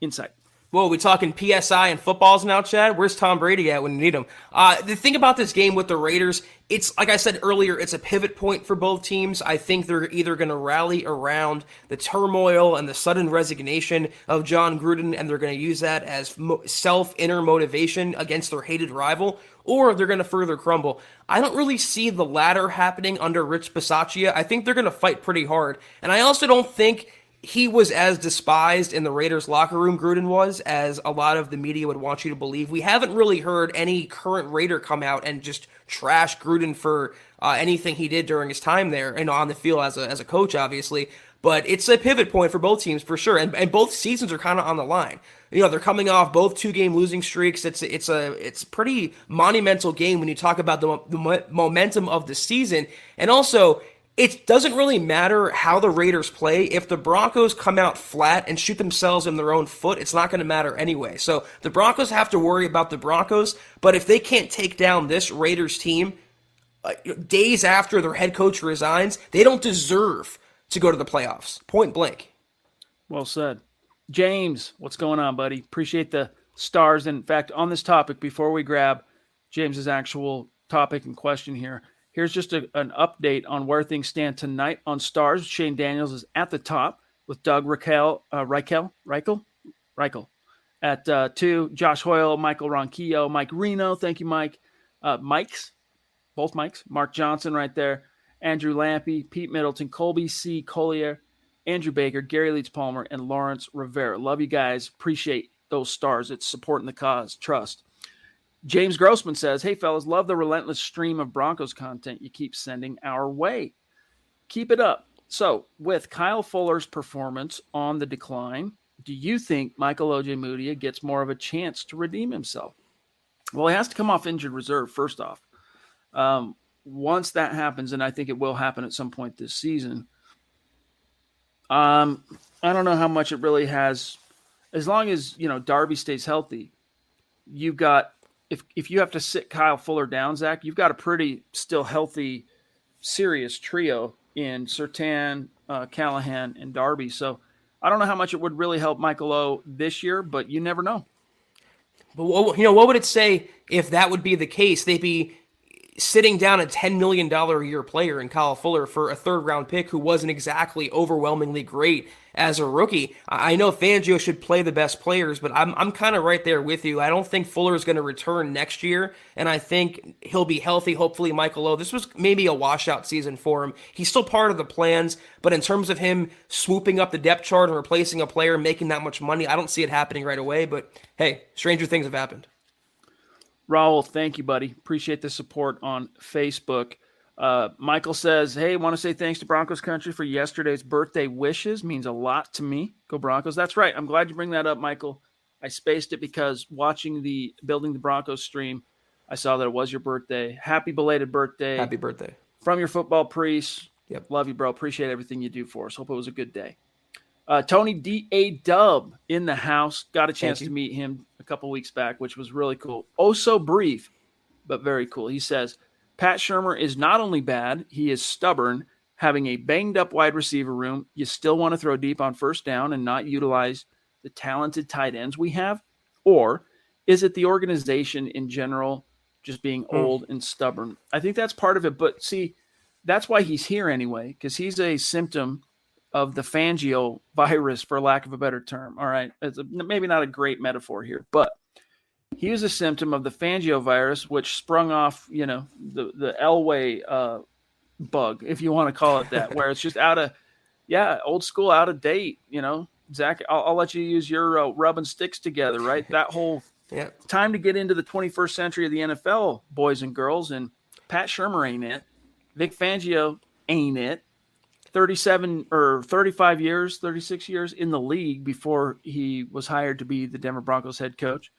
insight. Whoa, we talking PSI and footballs now, Chad? Where's Tom Brady at when you need him? The thing about this game with the Raiders, it's like I said earlier, it's a pivot point for both teams. I think they're either going to rally around the turmoil and the sudden resignation of John Gruden, and they're going to use that as self-inner motivation against their hated rival, or they're going to further crumble. I don't really see the latter happening under Rich Bisaccia. I think they're going to fight pretty hard, and I also don't think he was as despised in the Raiders locker room, Gruden was, as a lot of the media would want you to believe. We haven't really heard any current Raider come out and just trash Gruden for anything he did during his time there and on the field as a coach, obviously. But it's a pivot point for both teams for sure, and both seasons are kind of on the line. They're coming off both 2-game losing streaks. It's a pretty monumental game when you talk about the momentum of the season, and also, it doesn't really matter how the Raiders play. If the Broncos come out flat and shoot themselves in their own foot, it's not going to matter anyway. So the Broncos have to worry about the Broncos, but if they can't take down this Raiders team days after their head coach resigns, they don't deserve to go to the playoffs. Point blank. Well said. James, what's going on, buddy? Appreciate the stars. In fact, on this topic, before we grab James's actual topic and question here, here's just an update on where things stand tonight on Stars. Shane Daniels is at the top with Doug Reichel at 2. Josh Hoyle, Michael Ronquillo, Mike Reno. Thank you, Mike. Both Mikes. Mark Johnson right there. Andrew Lampy, Pete Middleton, Colby C. Collier, Andrew Baker, Gary Leeds Palmer, and Lawrence Rivera. Love you guys. Appreciate those stars. It's supporting the cause. Trust. James Grossman says, "Hey, fellas, love the relentless stream of Broncos content you keep sending our way. Keep it up." So, with Kyle Fuller's performance on the decline, do you think Michael Ojemudia gets more of a chance to redeem himself? Well, he has to come off injured reserve, first off. Once that happens, and I think it will happen at some point this season, I don't know how much it really has. As long as, Darby stays healthy, you've got, if you have to sit Kyle Fuller down, Zach, you've got a pretty still healthy, serious trio in Surtain, Callahan, and Darby. So I don't know how much it would really help Michael O this year, but you never know. But what would it say if that would be the case? They'd be sitting down a $10 million a year player in Kyle Fuller for a third-round pick who wasn't exactly overwhelmingly great as a rookie. I know Fangio should play the best players, but I'm kind of right there with you. I don't think Fuller is going to return next year, and I think he'll be healthy, hopefully Michael O. This was maybe a washout season for him. He's still part of the plans, but in terms of him swooping up the depth chart and replacing a player making that much money, I don't see it happening right away, but hey, stranger things have happened. Raul, thank you, buddy. Appreciate the support on Facebook. Michael says, hey, want to say thanks to Broncos Country for yesterday's birthday wishes. Means a lot to me. Go Broncos. That's right. I'm glad you bring that up, Michael. I spaced it because watching the Building the Broncos stream, I saw that it was your birthday. Happy belated birthday. Happy birthday. From your football priest. Yep. Love you, bro. Appreciate everything you do for us. Hope it was a good day. Tony D.A. Dub in the house. Got a chance to meet him a couple weeks back, which was really cool. Oh, so brief, but very cool. He says, Pat Shurmur is not only bad, he is stubborn. Having a banged-up wide receiver room, you still want to throw deep on first down and not utilize the talented tight ends we have? Or is it the organization in general just being old and stubborn? I think that's part of it, but see, that's why he's here anyway, because he's a symptom of the Fangio virus, for lack of a better term. All right. It's maybe not a great metaphor here, but he was a symptom of the Fangio virus, which sprung off, the Elway bug, if you want to call it that, where it's just old school, out of date. Zach, I'll let you use your rubbing sticks together, right? That whole time to get into the 21st century of the NFL, boys and girls, and Pat Shurmur ain't it. Vic Fangio ain't it. 37 or 35 years, 36 years in the league before he was hired to be the Denver Broncos head coach.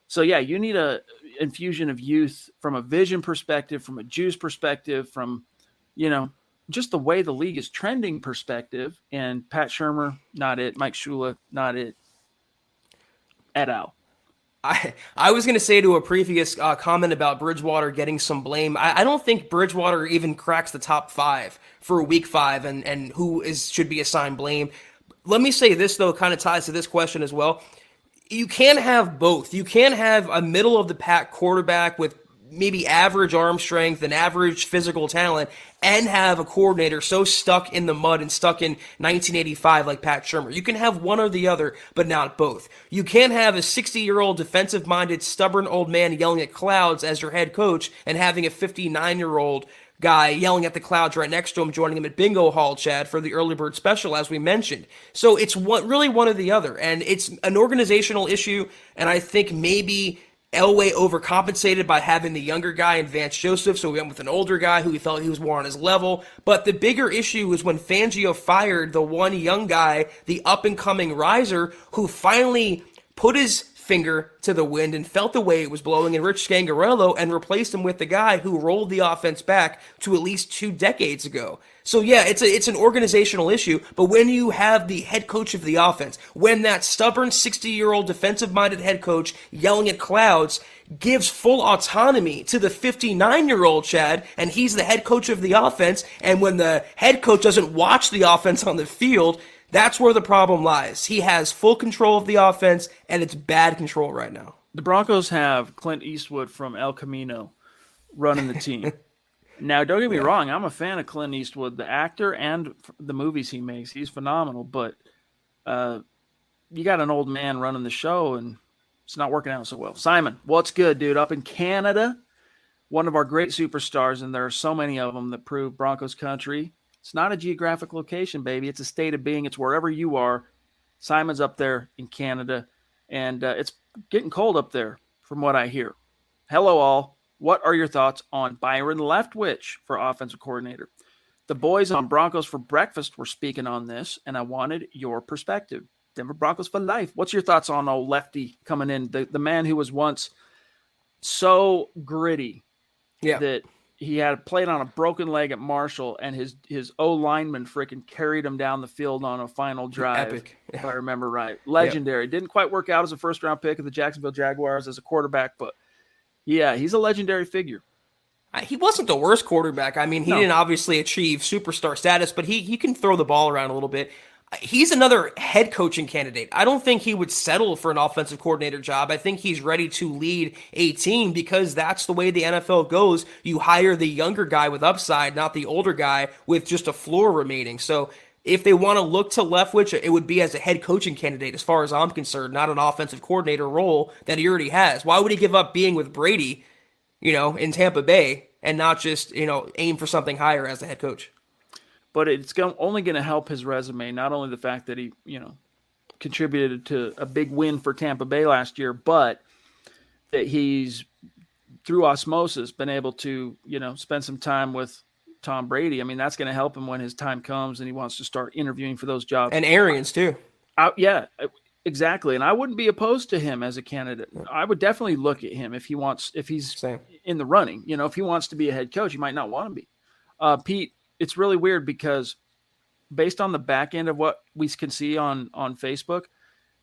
So, yeah, you need a infusion of youth from a vision perspective, from a juice perspective, from, just the way the league is trending perspective. And Pat Shurmur, not it. Mike Shula, not it. Et al. I was going to say to a previous comment about Bridgewater getting some blame, I don't think Bridgewater even cracks the top 5 for week 5 and who should be assigned blame. Let me say this, though, kind of ties to this question as well. You can't have both. You can't have a middle-of-the-pack quarterback with maybe average arm strength and average physical talent and have a coordinator so stuck in the mud and stuck in 1985 like Pat Shurmur. You can have one or the other, but not both. You can't have a 60-year-old defensive-minded, stubborn old man yelling at clouds as your head coach and having a 59-year-old guy yelling at the clouds right next to him, joining him at Bingo Hall, Chad, for the early bird special, as we mentioned. So it's really one or the other, and it's an organizational issue, and I think maybe Elway overcompensated by having the younger guy in Vance Joseph, so we went with an older guy who he felt he was more on his level. But the bigger issue was when Fangio fired the one young guy, the up-and-coming riser, who finally put his finger to the wind and felt the way it was blowing in Rich Scangarello and replaced him with the guy who rolled the offense back to at least 2 decades ago. So yeah, it's an organizational issue, but when you have the head coach of the offense, when that stubborn 60-year-old defensive-minded head coach yelling at clouds gives full autonomy to the 59-year-old Chad, and he's the head coach of the offense, and when the head coach doesn't watch the offense on the field, that's where the problem lies. He has full control of the offense, and it's bad control right now. The Broncos have Clint Eastwood from El Camino running the team. Now, don't get me wrong. I'm a fan of Clint Eastwood, the actor and the movies he makes. He's phenomenal, but you got an old man running the show, and it's not working out so well. Simon, what's good, dude? Up in Canada, one of our great superstars, and there are so many of them that prove Broncos country. It's not a geographic location, baby. It's a state of being. It's wherever you are. Simon's up there in Canada, and it's getting cold up there from what I hear. Hello, all. What are your thoughts on Byron Leftwich for offensive coordinator? The boys on Broncos for Breakfast were speaking on this, and I wanted your perspective. Denver Broncos for life. What's your thoughts on old Lefty coming in? The man who was once so gritty that he had played on a broken leg at Marshall, and his O-lineman freaking carried him down the field on a final drive. Epic. If I remember right. Legendary. Didn't quite work out as a first-round pick of the Jacksonville Jaguars as a quarterback, but yeah, he's a legendary figure. He wasn't the worst quarterback. I mean, he didn't obviously achieve superstar status, but he can throw the ball around a little bit. He's another head coaching candidate. I don't think he would settle for an offensive coordinator job. I think he's ready to lead a team because that's the way the NFL goes. You hire the younger guy with upside, not the older guy with just a floor remaining. So if they want to look to Leftwich, it would be as a head coaching candidate, as far as I'm concerned, not an offensive coordinator role that he already has. Why would he give up being with Brady, in Tampa Bay and not just, aim for something higher as a head coach? But it's only going to help his resume, not only the fact that he, contributed to a big win for Tampa Bay last year, but that he's, through osmosis, been able to, spend some time with Tom Brady. I mean, that's going to help him when his time comes and he wants to start interviewing for those jobs. And Arians, too. Yeah, exactly. And I wouldn't be opposed to him as a candidate. I would definitely look at him if he's Same. in the running. If he wants to be a head coach, he might not want to be. Pete, it's really weird because based on the back end of what we can see on Facebook,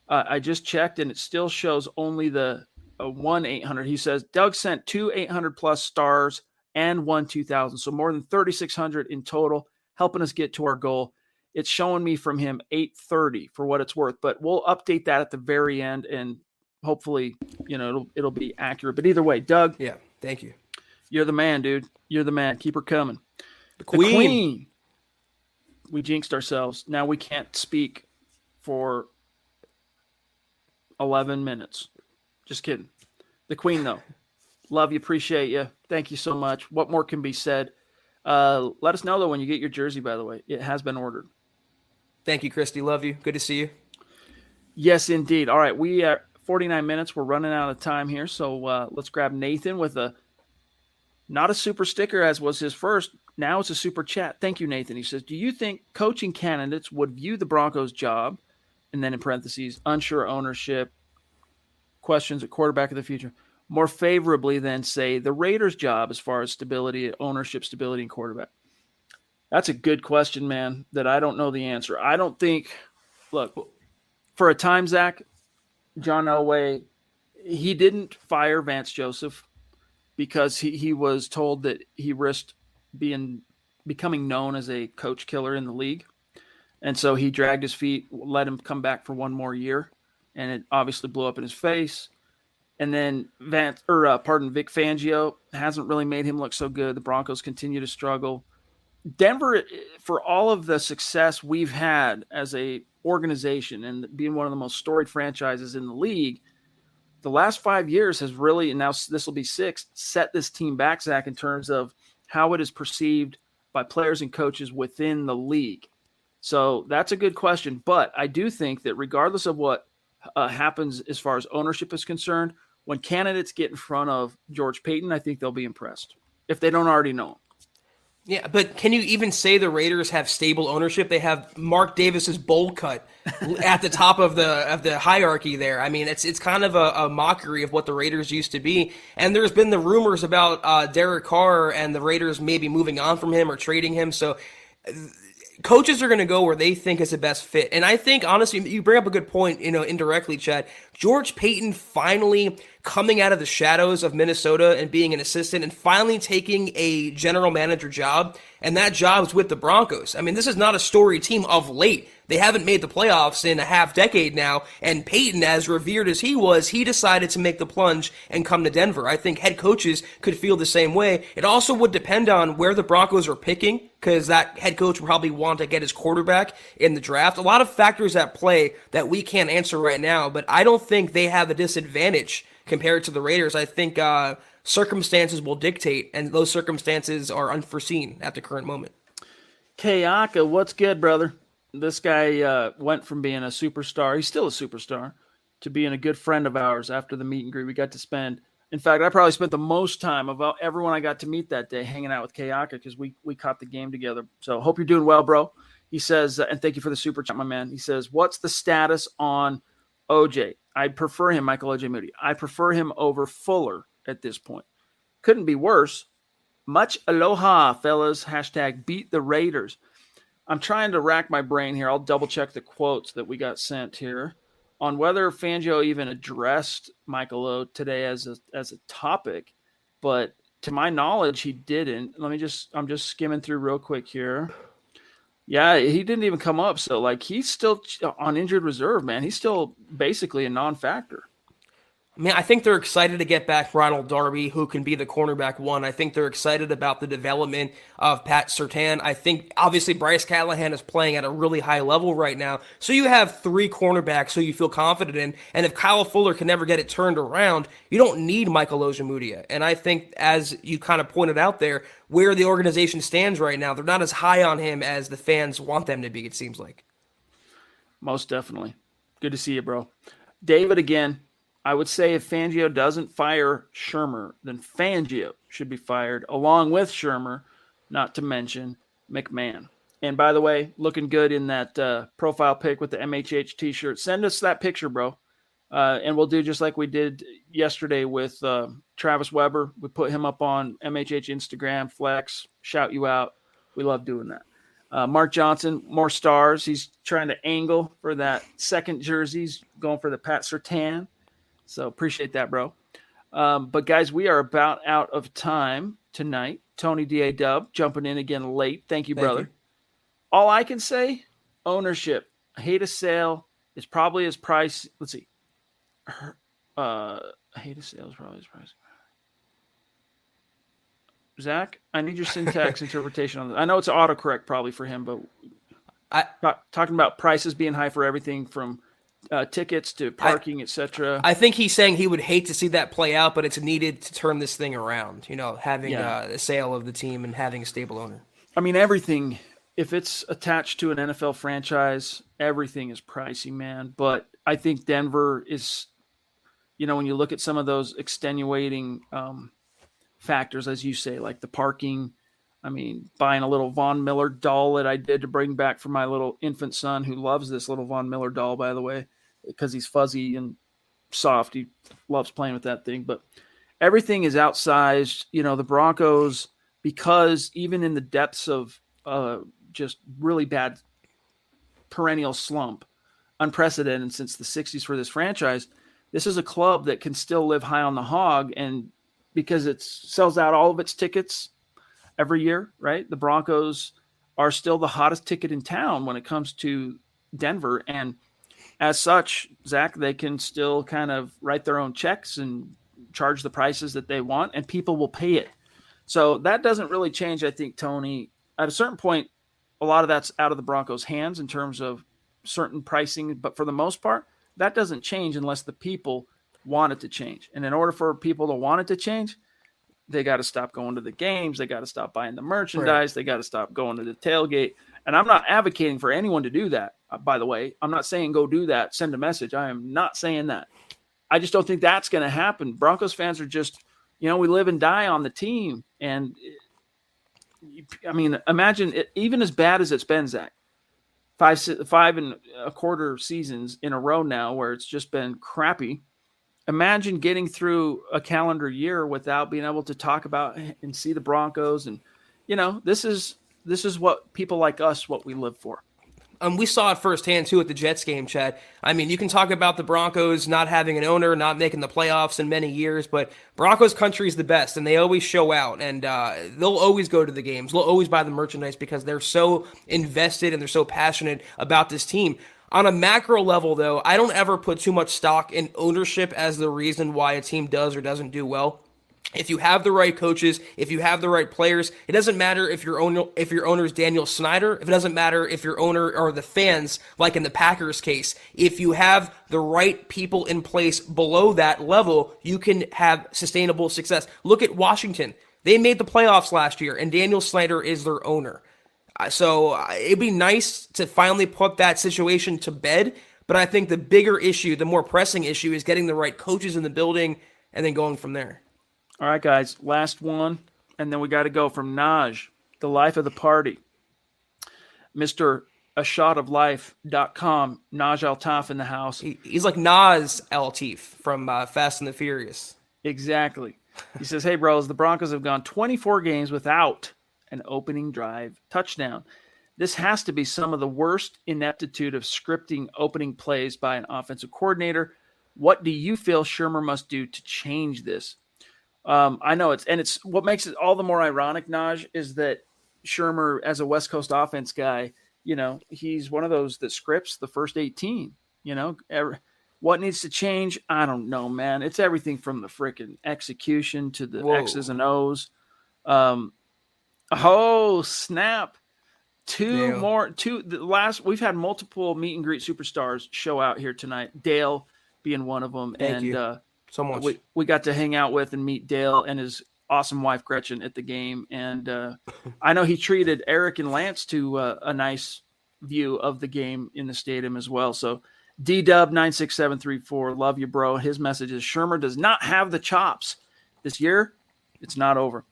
I just checked and it still shows only the 1-800. He says Doug sent 2 800+ stars and 1 2,000. So more than 3,600 in total, helping us get to our goal. It's showing me from him 830 for what it's worth, but we'll update that at the very end and hopefully, it'll be accurate. But either way, Doug. Yeah. Thank you. You're the man, dude. You're the man. Keep her coming. The Queen. We jinxed ourselves. Now we can't speak for 11 minutes. Just kidding. The Queen, though. Love you. Appreciate you. Thank you so much. What more can be said? Let us know, though, when you get your jersey, by the way. It has been ordered. Thank you, Christy. Love you. Good to see you. Yes, indeed. All right. We are 49 minutes. We're running out of time here. So let's grab Nathan with not a super sticker as was his first. Now it's a super chat. Thank you, Nathan. He says, do you think coaching candidates would view the Broncos job, and then in parentheses, unsure ownership, questions at quarterback of the future, more favorably than, say, the Raiders job as far as stability, ownership, stability, and quarterback? That's a good question, man, that I don't know the answer. I don't think – look, for a time, Zach, John Elway, he didn't fire Vance Joseph because he was told that he risked becoming known as a coach killer in the league. And so he dragged his feet, let him come back for one more year, and it obviously blew up in his face. And then Vic Fangio hasn't really made him look so good. The Broncos continue to struggle. Denver, for all of the success we've had as a organization and being one of the most storied franchises in the league, the last 5 years has really, and now this will be 6, set this team back, Zach, in terms of how it is perceived by players and coaches within the league. So that's a good question. But I do think that regardless of what happens as far as ownership is concerned, when candidates get in front of George Paton, I think they'll be impressed if they don't already know him. Yeah, but can you even say the Raiders have stable ownership? They have Mark Davis's bowl cut at the top of the hierarchy there. I mean, it's kind of a mockery of what the Raiders used to be. And there's been the rumors about Derek Carr and the Raiders maybe moving on from him or trading him. So coaches are going to go where they think is the best fit. And I think, honestly, you bring up a good point, indirectly, Chad. George Paton finally coming out of the shadows of Minnesota and being an assistant and finally taking a general manager job, and that job's with the Broncos. I mean, this is not a story team of late. They haven't made the playoffs in a half decade now, and Paton, as revered as he was, he decided to make the plunge and come to Denver. I think head coaches could feel the same way. It also would depend on where the Broncos are picking, because that head coach would probably want to get his quarterback in the draft. A lot of factors at play that we can't answer right now, but I don't think they have a disadvantage compared to the Raiders. I think circumstances will dictate, and those circumstances are unforeseen at the current moment. Kayaka, what's good, brother? This guy went from being a superstar, he's still a superstar, to being a good friend of ours after the meet and greet. We got to spend, in fact, I probably spent the most time of everyone I got to meet that day hanging out with Kayaka because we caught the game together. So hope you're doing well, bro. He says, and thank you for the super chat, my man. He says, what's the status on OJ? I'd prefer him, Michael OJ Moody. I prefer him over Fuller at this point. Couldn't be worse. Much aloha, fellas. Hashtag beat the Raiders. I'm trying to rack my brain here. I'll double check the quotes that we got sent here on whether Fangio even addressed Michael O today as a topic, but to my knowledge, he didn't. I'm just skimming through real quick here. Yeah, he didn't even come up. So, like, he's still on injured reserve, man. He's still basically a non-factor. I mean, I think they're excited to get back Ronald Darby, who can be the cornerback one. I think they're excited about the development of Pat Surtain. I think, obviously, Bryce Callahan is playing at a really high level right now. So you have three cornerbacks who you feel confident in. And if Kyle Fuller can never get it turned around, you don't need Michael Ojemudia. And I think, as you kind of pointed out there, where the organization stands right now, they're not as high on him as the fans want them to be, it seems like. Most definitely. Good to see you, bro. David, again, I would say if Fangio doesn't fire Shurmur, then Fangio should be fired along with Shurmur, not to mention McMahon. And by the way, looking good in that profile pic with the MHH t-shirt. Send us that picture, bro. And we'll do just like we did yesterday with Travis Weber. We put him up on MHH Instagram, Flex, shout you out. We love doing that. Mark Johnson, more stars. He's trying to angle for that second jersey. He's going for the Pat Surtain. So appreciate that, bro. But guys, we are about out of time tonight. Tony D.A. Dub jumping in again late. Thank you, brother. Thank you. All I can say, ownership. Hate a sale is probably his price. Let's see. Hate a sale is probably his price. Zach, I need your syntax interpretation on this. I know it's autocorrect probably for him, but talking about prices being high for everything from tickets to parking, etc. I think he's saying he would hate to see that play out, but it's needed to turn this thing around. Having a sale of the team and having a stable owner. I mean, everything, if it's attached to an NFL franchise, everything is pricey, man. But I think Denver is, when you look at some of those extenuating factors, as you say, like the parking. I mean, buying a little Von Miller doll that I did to bring back for my little infant son who loves this little Von Miller doll, by the way, because he's fuzzy and soft. He loves playing with that thing. But everything is outsized. The Broncos, because even in the depths of just really bad perennial slump, unprecedented since the 60s for this franchise, this is a club that can still live high on the hog. And because it sells out all of its tickets every year, right? The Broncos are still the hottest ticket in town when it comes to Denver. And as such, Zach, they can still kind of write their own checks and charge the prices that they want, and people will pay it. So that doesn't really change, I think, Tony. At a certain point, a lot of that's out of the Broncos' hands in terms of certain pricing. But for the most part, that doesn't change unless the people want it to change. And in order for people to want it to change, they got to stop going to the games. They got to stop buying the merchandise. Right. They got to stop going to the tailgate. And I'm not advocating for anyone to do that, by the way. I'm not saying go do that, send a message. I am not saying that. I just don't think that's going to happen. Broncos fans are just, we live and die on the team. And, I mean, imagine it, even as bad as it's been, Zach, 5 and a quarter seasons in a row now where it's just been crappy. Imagine getting through a calendar year without being able to talk about and see the Broncos. And, this is what people like us, what we live for. We saw it firsthand, too, at the Jets game, Chad. I mean, you can talk about the Broncos not having an owner, not making the playoffs in many years, but Broncos country is the best, and they always show out, and they'll always go to the games. They'll always buy the merchandise because they're so invested and they're so passionate about this team. On a macro level, though, I don't ever put too much stock in ownership as the reason why a team does or doesn't do well. If you have the right coaches, if you have the right players, it doesn't matter if your owner is Daniel Snyder. If it doesn't matter if your owner are the fans, like in the Packers case. If you have the right people in place below that level, you can have sustainable success. Look at Washington. They made the playoffs last year, and Daniel Snyder is their owner. So it'd be nice to finally put that situation to bed. But I think the bigger issue, the more pressing issue, is getting the right coaches in the building and then going from there. All right, guys, last one, and then we got to go from Naj, the life of the party. Mr. ashotoflife.com, Naj Altaf in the house. He's like Nas Altif from Fast and the Furious. Exactly. He says, hey, bros, the Broncos have gone 24 games without an opening drive touchdown. This has to be some of the worst ineptitude of scripting opening plays by an offensive coordinator. What do you feel Shurmur must do to change this? I know it's what makes it all the more ironic, Naj, is that Shurmur, as a West Coast offense guy, he's one of those that scripts the first 18. What needs to change? I don't know, man. It's everything from the freaking execution to the Whoa. X's and O's. Oh, snap. We've had multiple meet and greet superstars show out here tonight. Dale being one of them. Thank you so much. We got to hang out with and meet Dale and his awesome wife Gretchen at the game. And I know he treated Eric and Lance to a nice view of the game in the stadium as well. So DW96734, love you, bro. His message is Shermer does not have the chops this year. It's not over.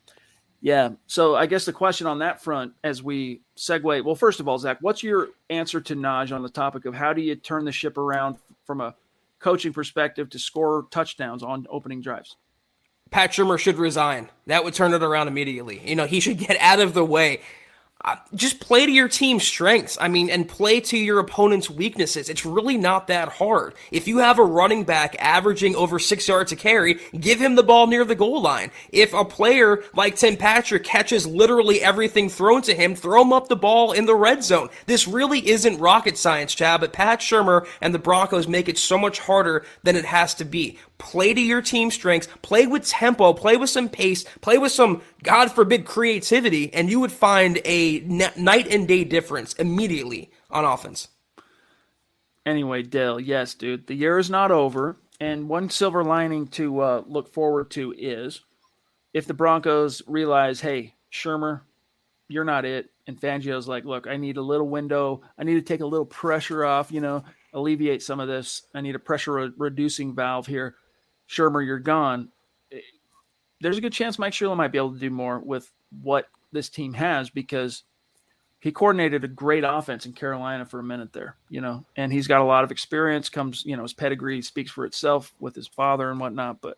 Yeah. So I guess the question on that front, as we segue, well, first of all, Zach, what's your answer to Naj on the topic of how do you turn the ship around from a coaching perspective to score touchdowns on opening drives? Pat Shurmur should resign. That would turn it around immediately. He should get out of the way. Just play to your team's strengths. And play to your opponent's weaknesses. It's really not that hard. If you have a running back averaging over 6 yards a carry, give him the ball near the goal line. If a player like Tim Patrick catches literally everything thrown to him, throw him up the ball in the red zone. This really isn't rocket science, Chad, but Pat Shurmur and the Broncos make it so much harder than it has to be. Play to your team's strengths, play with tempo, play with some pace, play with some, God forbid, creativity, and you would find a night and day difference immediately on offense. Anyway, Dale, yes, dude, the year is not over, and one silver lining to look forward to is if the Broncos realize, hey, Shurmur, you're not it, and Fangio's like, look, I need a little window, I need to take a little pressure off, alleviate some of this, I need a pressure reducing valve here. Shurmur, you're gone. There's a good chance Mike Shula might be able to do more with what this team has because he coordinated a great offense in Carolina for a minute there, and he's got a lot of experience, his pedigree speaks for itself with his father and whatnot. But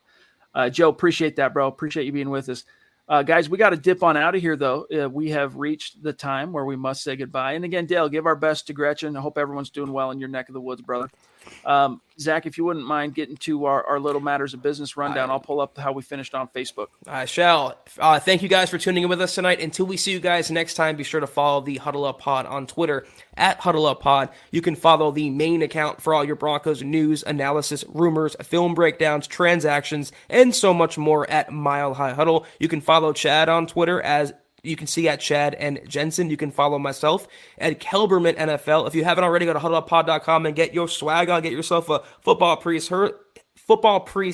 Joe, appreciate that, bro. Appreciate you being with us. Guys, we got to dip on out of here, though. We have reached the time where we must say goodbye. And again, Dale, give our best to Gretchen. I hope everyone's doing well in your neck of the woods, brother. Zach, if you wouldn't mind getting to our little matters of business rundown, I'll pull up how we finished on Facebook. I shall. Thank you guys for tuning in with us tonight. Until we see you guys next time, be sure to follow the Huddle Up Pod on Twitter at Huddle Up Pod. You can follow the main account for all your Broncos news, analysis, rumors, film breakdowns, transactions, and so much more at Mile High Huddle. You can follow Chad on Twitter as you can see at Chad and Jensen. You can follow myself at Kelberman NFL. If you haven't already, go to huddleuppod.com and get your swag on. Get yourself a football priest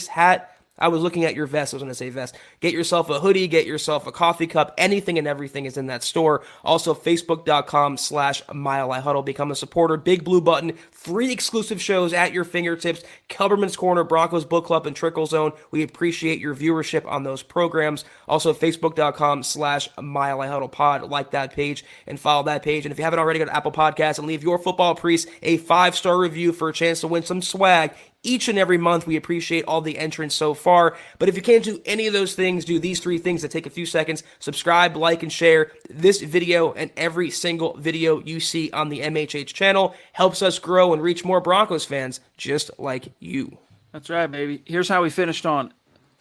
hat. I was looking at your vest. I was going to say vest. Get yourself a hoodie. Get yourself a coffee cup. Anything and everything is in that store. Also, Facebook.com/Mile High Huddle. Become a supporter. Big blue button. 3 exclusive shows at your fingertips. Kelberman's Corner, Broncos Book Club, and Trickle Zone. We appreciate your viewership on those programs. Also, Facebook.com/Mile High Huddle Pod. Like that page and follow that page. And if you haven't already, go to Apple Podcasts and leave your football priest a 5-star review for a chance to win some swag each and every month. We appreciate all the entrants so far. But if you can't do any of those things, do these 3 things that take a few seconds. Subscribe, like, and share this video and every single video you see on the MHH channel. Helps us grow and reach more Broncos fans just like you. That's right, baby. Here's how we finished on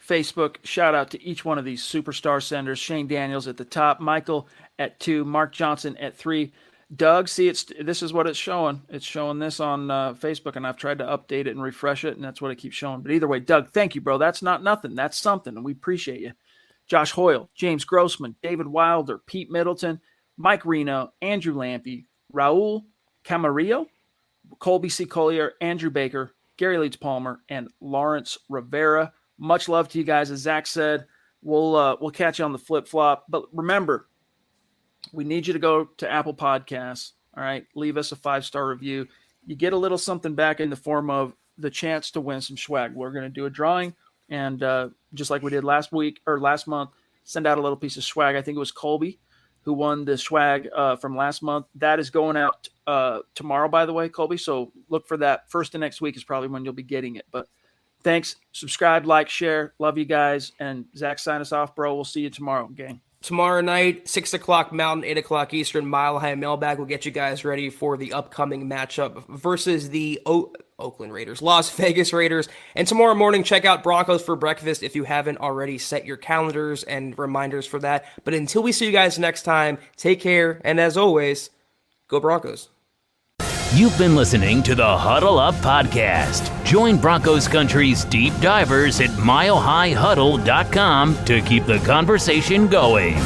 Facebook. Shout out to each one of these superstar senders. Shane Daniels at the top, Michael at 2, Mark Johnson at 3. Doug, see, this is what it's showing. It's showing this on Facebook, and I've tried to update it and refresh it, and that's what it keeps showing. But either way, Doug, thank you, bro. That's not nothing. That's something, and we appreciate you. Josh Hoyle, James Grossman, David Wilder, Pete Middleton, Mike Reno, Andrew Lampy, Raul Camarillo, Colby C. Collier, Andrew Baker, Gary Leeds Palmer, and Lawrence Rivera. Much love to you guys. As Zach said, we'll catch you on the flip-flop. But remember, we need you to go to Apple Podcasts, all right? Leave us a 5-star review. You get a little something back in the form of the chance to win some swag. We're going to do a drawing, and just like we did last month, send out a little piece of swag. I think it was Colby who won the swag from last month. That is going out tomorrow, by the way, Colby. So look for that. First of next week is probably when you'll be getting it. But thanks. Subscribe, like, share. Love you guys. And Zach, sign us off, bro. We'll see you tomorrow, gang. Tomorrow night, 6 o'clock Mountain, 8 o'clock Eastern, Mile High Mailbag will get you guys ready for the upcoming matchup versus the Oakland Raiders, Las Vegas Raiders. And tomorrow morning, check out Broncos for breakfast if you haven't already. Set your calendars and reminders for that. But until we see you guys next time, take care. And as always, Go Broncos. You've been listening to the Huddle Up Podcast. Join Broncos Country's deep divers at milehighhuddle.com to keep the conversation going.